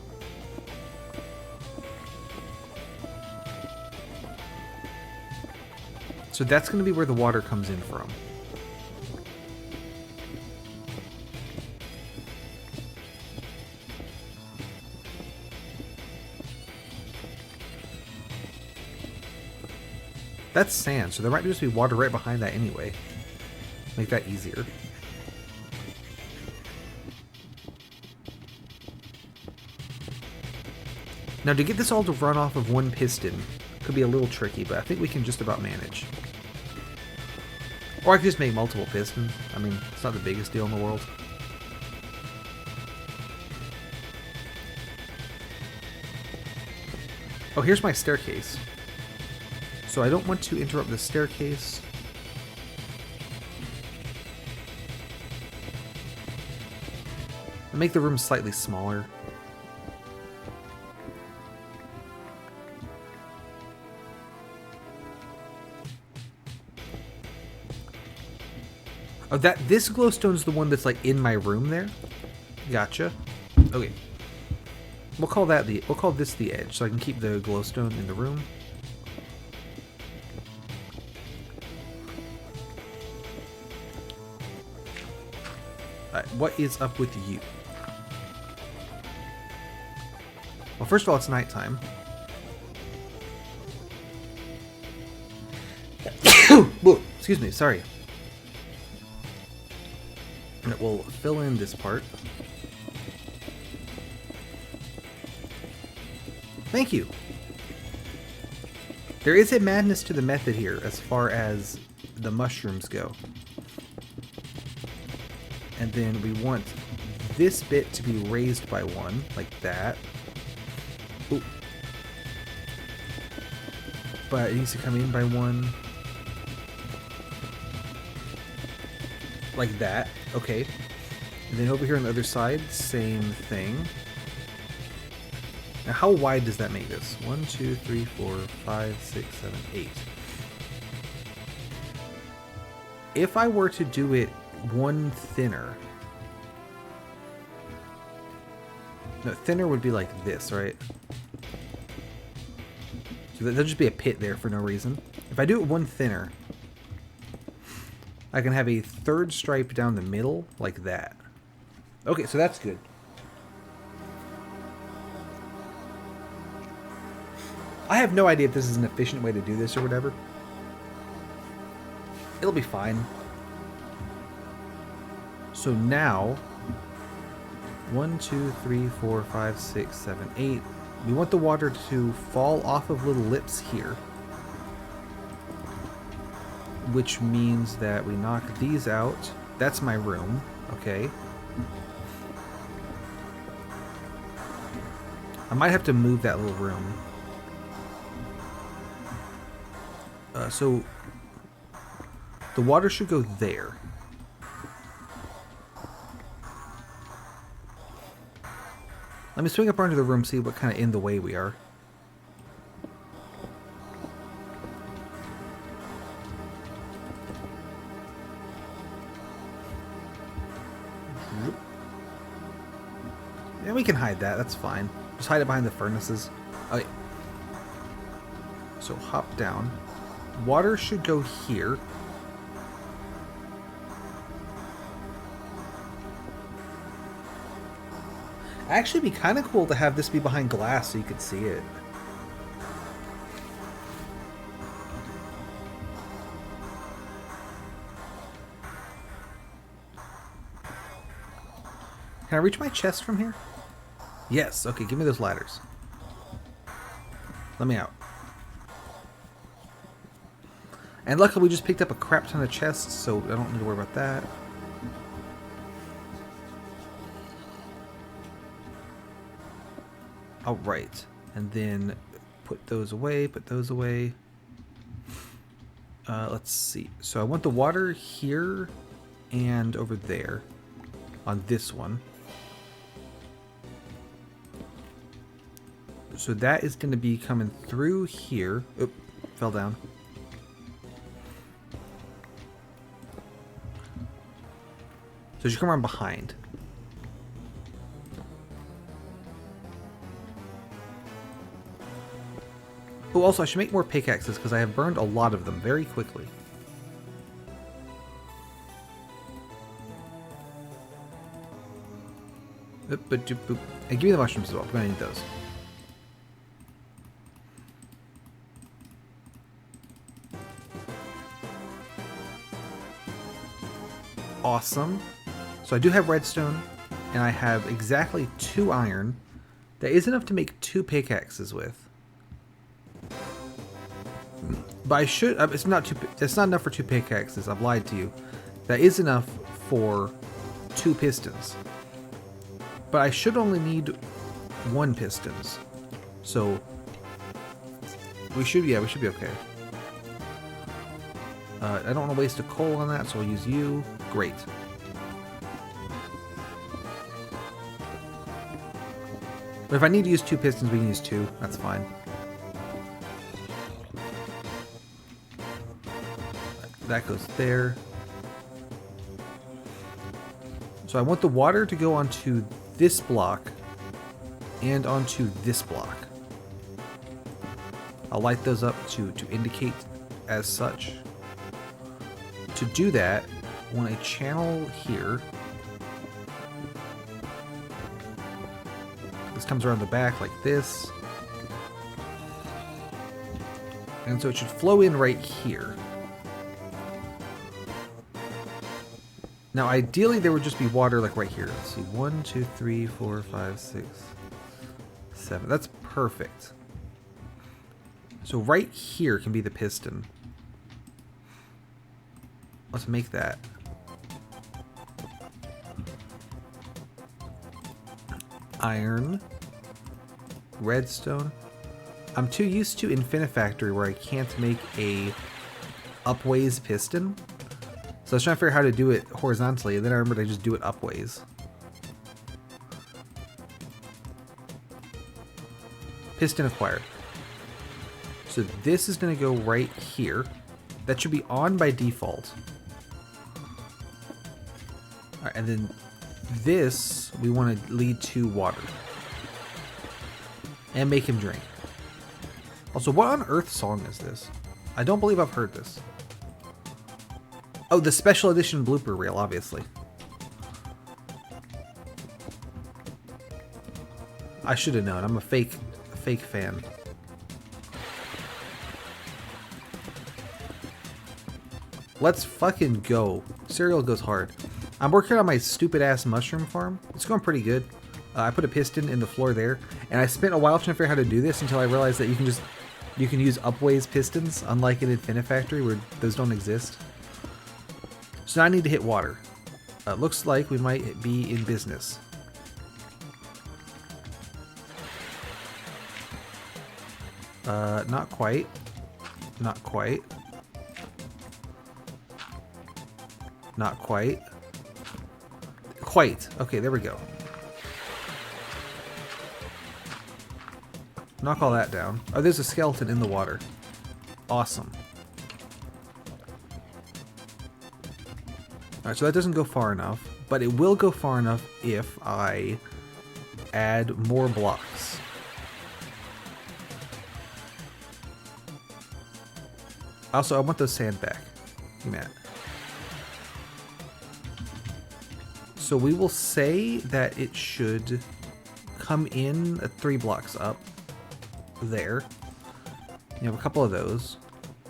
So that's going to be where the water comes in from. That's sand, so there might just be water right behind that anyway. Make that easier. Now to get this all to run off of one piston could be a little tricky, but I think we can just about manage. Or I could just make multiple pistons. I mean, it's not the biggest deal in the world. Oh, here's my staircase. So I don't want to interrupt the staircase. I'll make the room slightly smaller. Oh, this glowstone's the one that's like in my room there. Gotcha. Okay. We'll call this the edge, so I can keep the glowstone in the room. What is up with you? Well, first of all, it's nighttime. Whoa, excuse me, sorry. And it will fill in this part. Thank you. There is a madness to the method here as far as the mushrooms go. And then we want this bit to be raised by 1, like that. Ooh. But it needs to come in by 1. Like that. Okay. And then over here on the other side, same thing. Now, how wide does that make this? 1, 2, 3, 4, 5, 6, 7, 8. If I were to do it 1 thinner... No, thinner would be like this, right? So there'll just be a pit there for no reason. If I do it 1 thinner, I can have a 3rd stripe down the middle, like that. Okay, so that's good. I have no idea if this is an efficient way to do this or whatever. It'll be fine. So now, 1, 2, 3, 4, 5, 6, 7, 8. We want the water to fall off of little lips here. Which means that we knock these out. That's my room. Okay. I might have to move that little room. So the water should go there. Let me swing up onto the room, see what kind of in the way we are. Yeah, we can hide that. That's fine. Just hide it behind the furnaces. Okay. So hop down. Water should go here. Actually, it'd be kind of cool to have this be behind glass so you could see it. Can I reach my chest from here? Yes. Okay, give me those ladders. Let me out. And luckily we just picked up a crap ton of chests, so I don't need to worry about that. Alright. And then put those away, put those away. Let's see. So I want the water here and over there on this one. So that is going to be coming through here. Oop, fell down. So you come around behind. Oh, also I should make more pickaxes because I have burned a lot of them very quickly. Oop, boop, boop, boop. And give me the mushrooms as well. I'm going to need those. Awesome. So I do have redstone, and I have exactly 2 iron. That is enough to make 2 pickaxes with. But I should. It's not enough for 2 pickaxes. I've lied to you. That is enough for 2 pistons. But I should only need 1 pistons. So we should be okay. I don't want to waste a coal on that, so I'll use you. Great. But if I need to use 2 pistons, we can use 2. That's fine. That goes there. So I want the water to go onto this block and onto this block. I'll light those up to indicate as such. To do that, I want a channel here This comes around the back like this. And so it should flow in right here. Now, ideally, there would just be water like right here. Let's see. 1, 2, 3, 4, 5, 6, 7. That's perfect. So right here can be the piston. Let's make that. Iron. Redstone. I'm too used to Infinifactory where I can't make a upways piston. So I was trying to figure out how to do it horizontally, and then I remembered I just do it upways. Piston acquired. So this is going to go right here. That should be on by default. All right, and then this we want to lead to water. And make him drink. Also, what on earth song is this? I don't believe I've heard this. Oh, the special edition blooper reel, obviously. I should have known. I'm a fake fan. Let's fucking go. Cereal goes hard. I'm working on my stupid ass mushroom farm. It's going pretty good. I put a piston in the floor there, and I spent a while trying to figure out how to do this until I realized that you can use upways pistons, unlike in Infinifactory where those don't exist. So now I need to hit water. Looks like we might be in business. Not quite. Not quite. Not quite. Quite. Okay, there we go. Knock all that down. Oh, there's a skeleton in the water. Awesome. Alright, so that doesn't go far enough, but it will go far enough if I add more blocks. Also, I want those sand back. Give me that. So we will say that it should come in at 3 blocks up. There. You have a couple of those.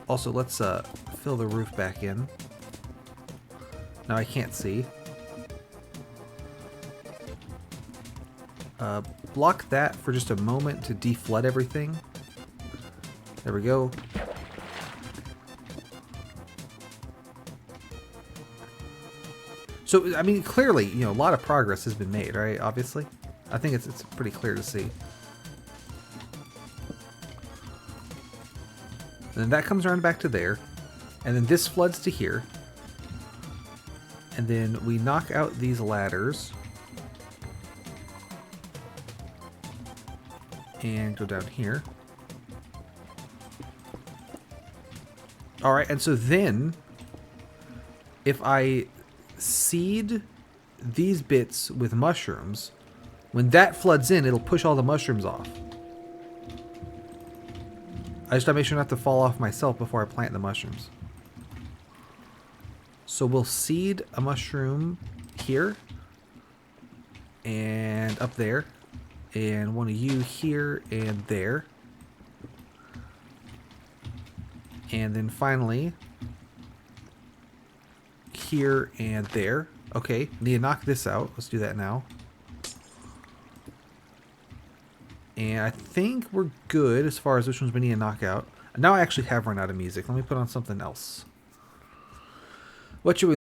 Also, let's fill the roof back in. Now I can't see. Block that for just a moment to deflood everything. There we go. So, I mean, clearly, you know, a lot of progress has been made, right? Obviously. I think it's pretty clear to see. And then that comes around back to there. And then this floods to here. And then we knock out these ladders. And go down here. Alright, and so then, if I seed these bits with mushrooms, when that floods in, it'll push all the mushrooms off. I just gotta make sure not to fall off myself before I plant the mushrooms. So we'll seed a mushroom here. And up there. And one of you here and there. And then finally, here and there. Okay, need to knock this out. Let's do that now. And I think we're good as far as which ones we need to knock out. Now I actually have run out of music. Let me put on something else. What should we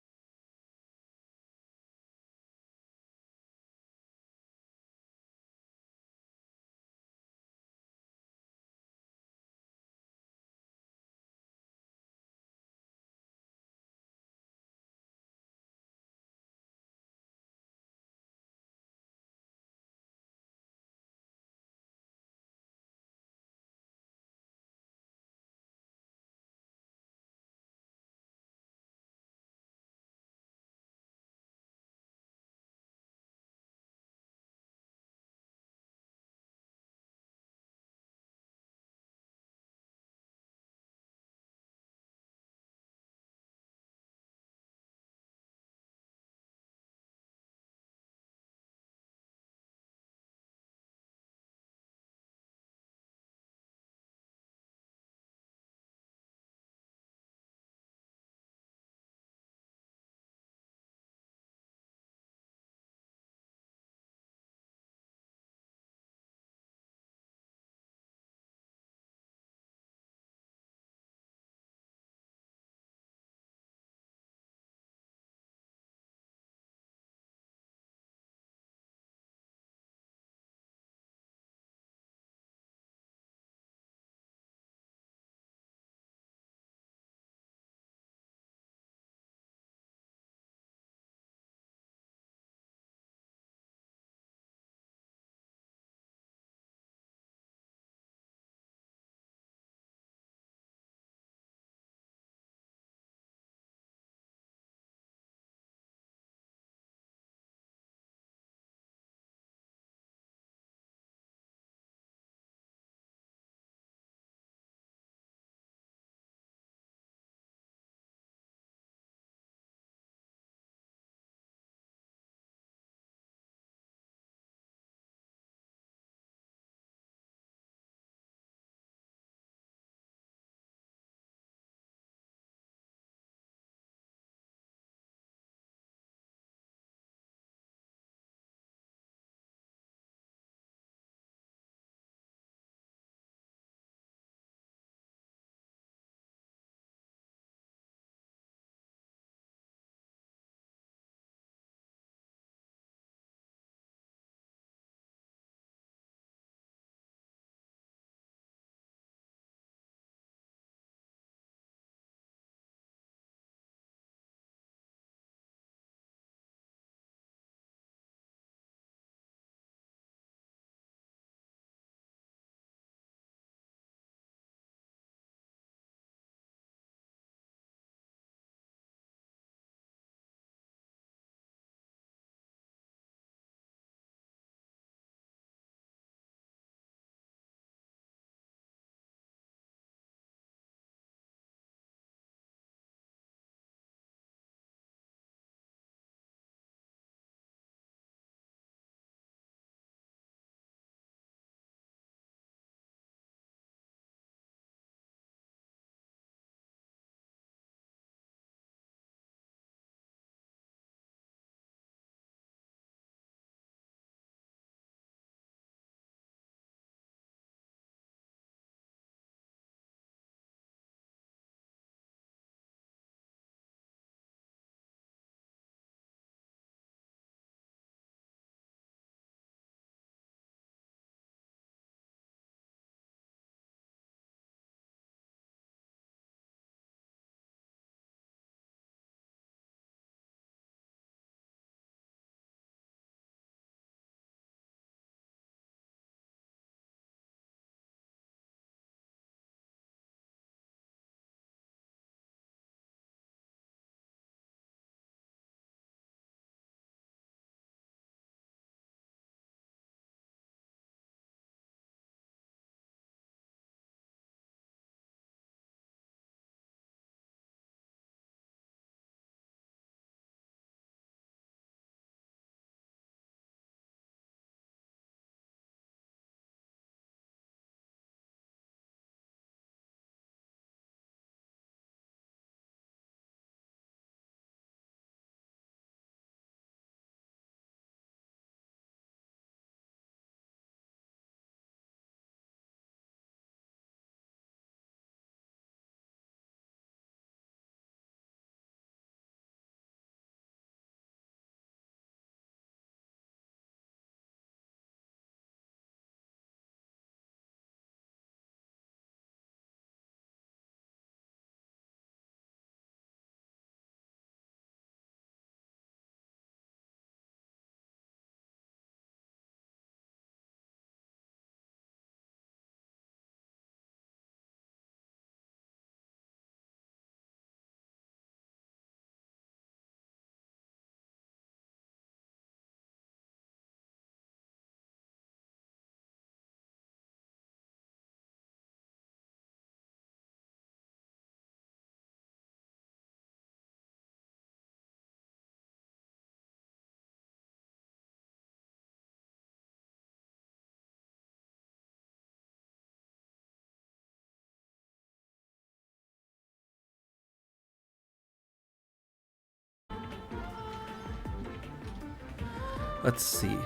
Let's see.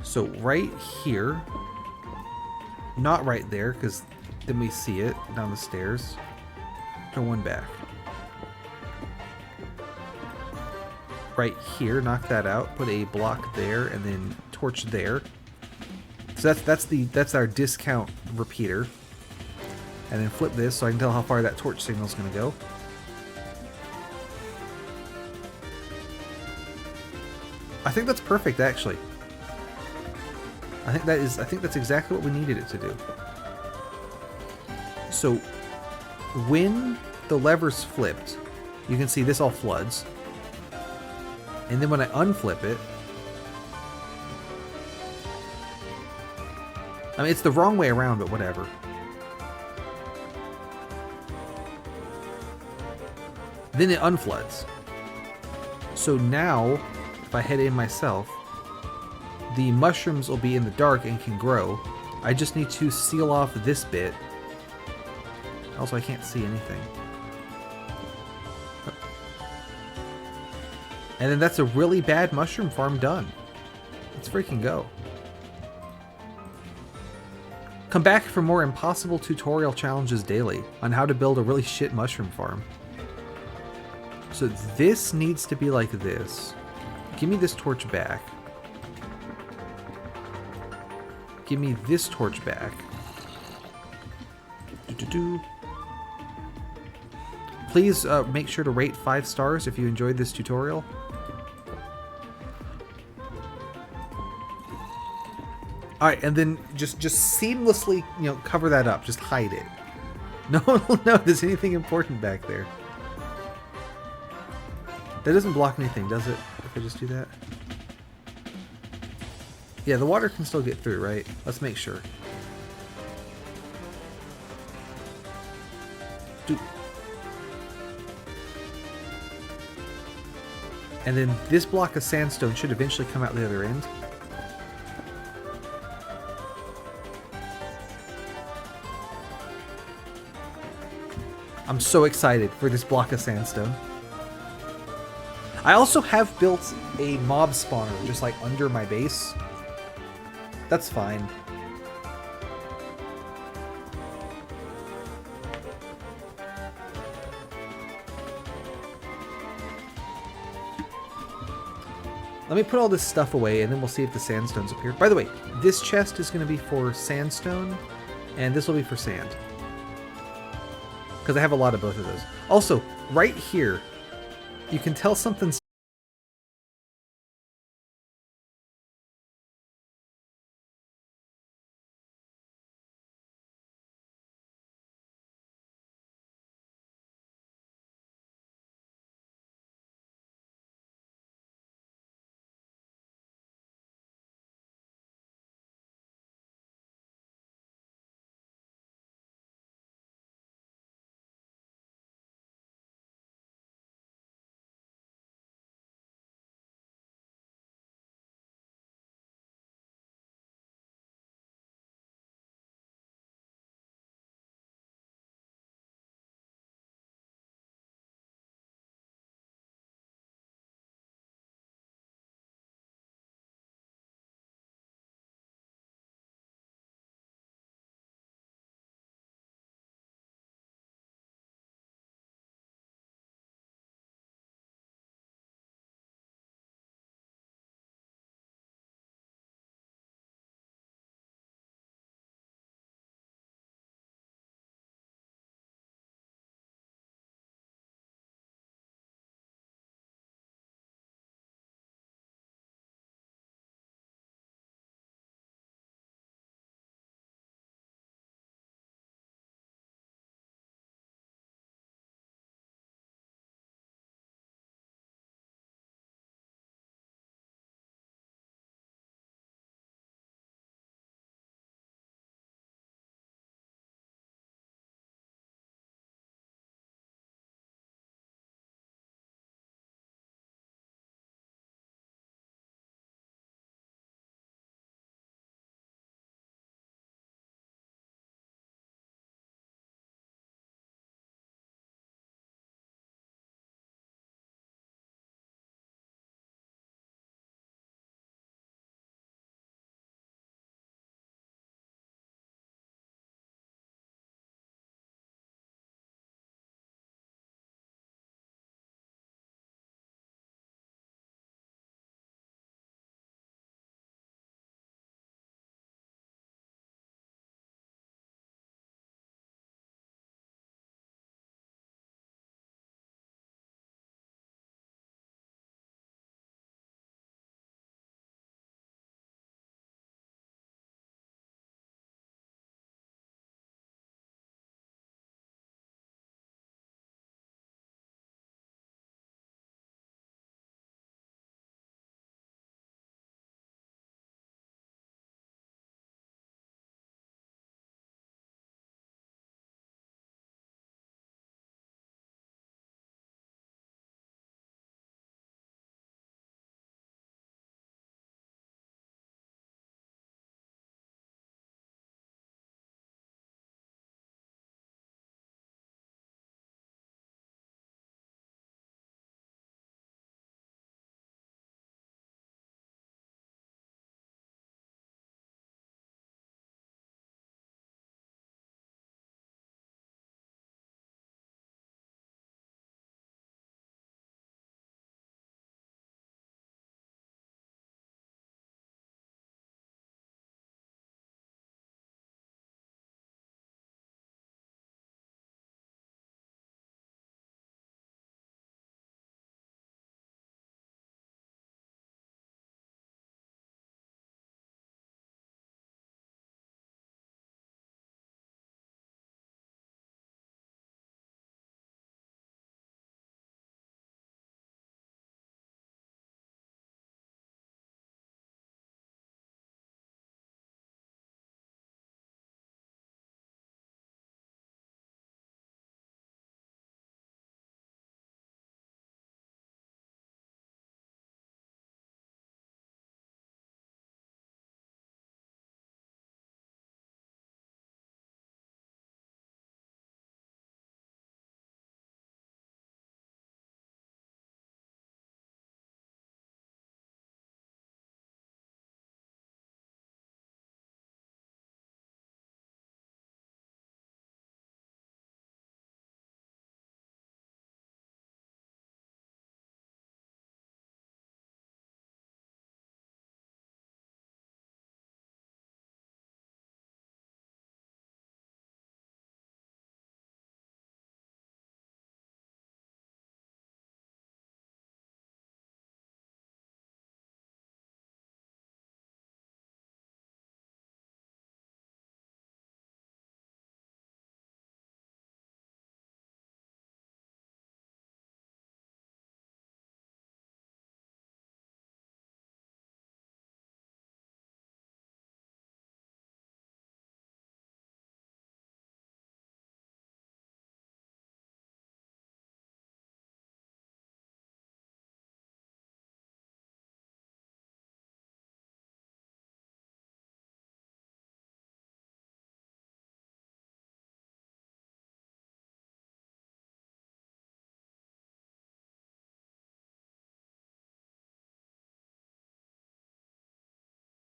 So right here, not right there, because then we see it down the stairs. Turn one back. Right here, knock that out. Put a block there, and then torch there. So that's our discount repeater. And then flip this so I can tell how far that torch signal is going to go. I think that's perfect, actually. I think that's exactly what we needed it to do. So when the lever's flipped, you can see this all floods. And then when I unflip it, I mean, it's the wrong way around, but whatever. Then it unfloods. So now, if I head in myself, the mushrooms will be in the dark and can grow. I just need to seal off this bit. Also, I can't see anything. And then that's a really bad mushroom farm done. Let's freaking go. Come back for more impossible tutorial challenges daily on how to build a really shit mushroom farm. So this needs to be like this. Give me this torch back. Give me this torch back. Please make sure to rate 5 stars if you enjoyed this tutorial. Alright, and then just seamlessly, cover that up. Just hide it. No one will know there's anything important back there. That doesn't block anything, does it? If I just do that? Yeah, the water can still get through, right? Let's make sure. And then this block of sandstone should eventually come out the other end. I'm so excited for this block of sandstone. I also have built a mob spawner just like under my base. That's fine. Let me put all this stuff away and then we'll see if the sandstones appear. By the way, this chest is going to be for sandstone and this will be for sand. Because I have a lot of both of those. Also, right here, you can tell something's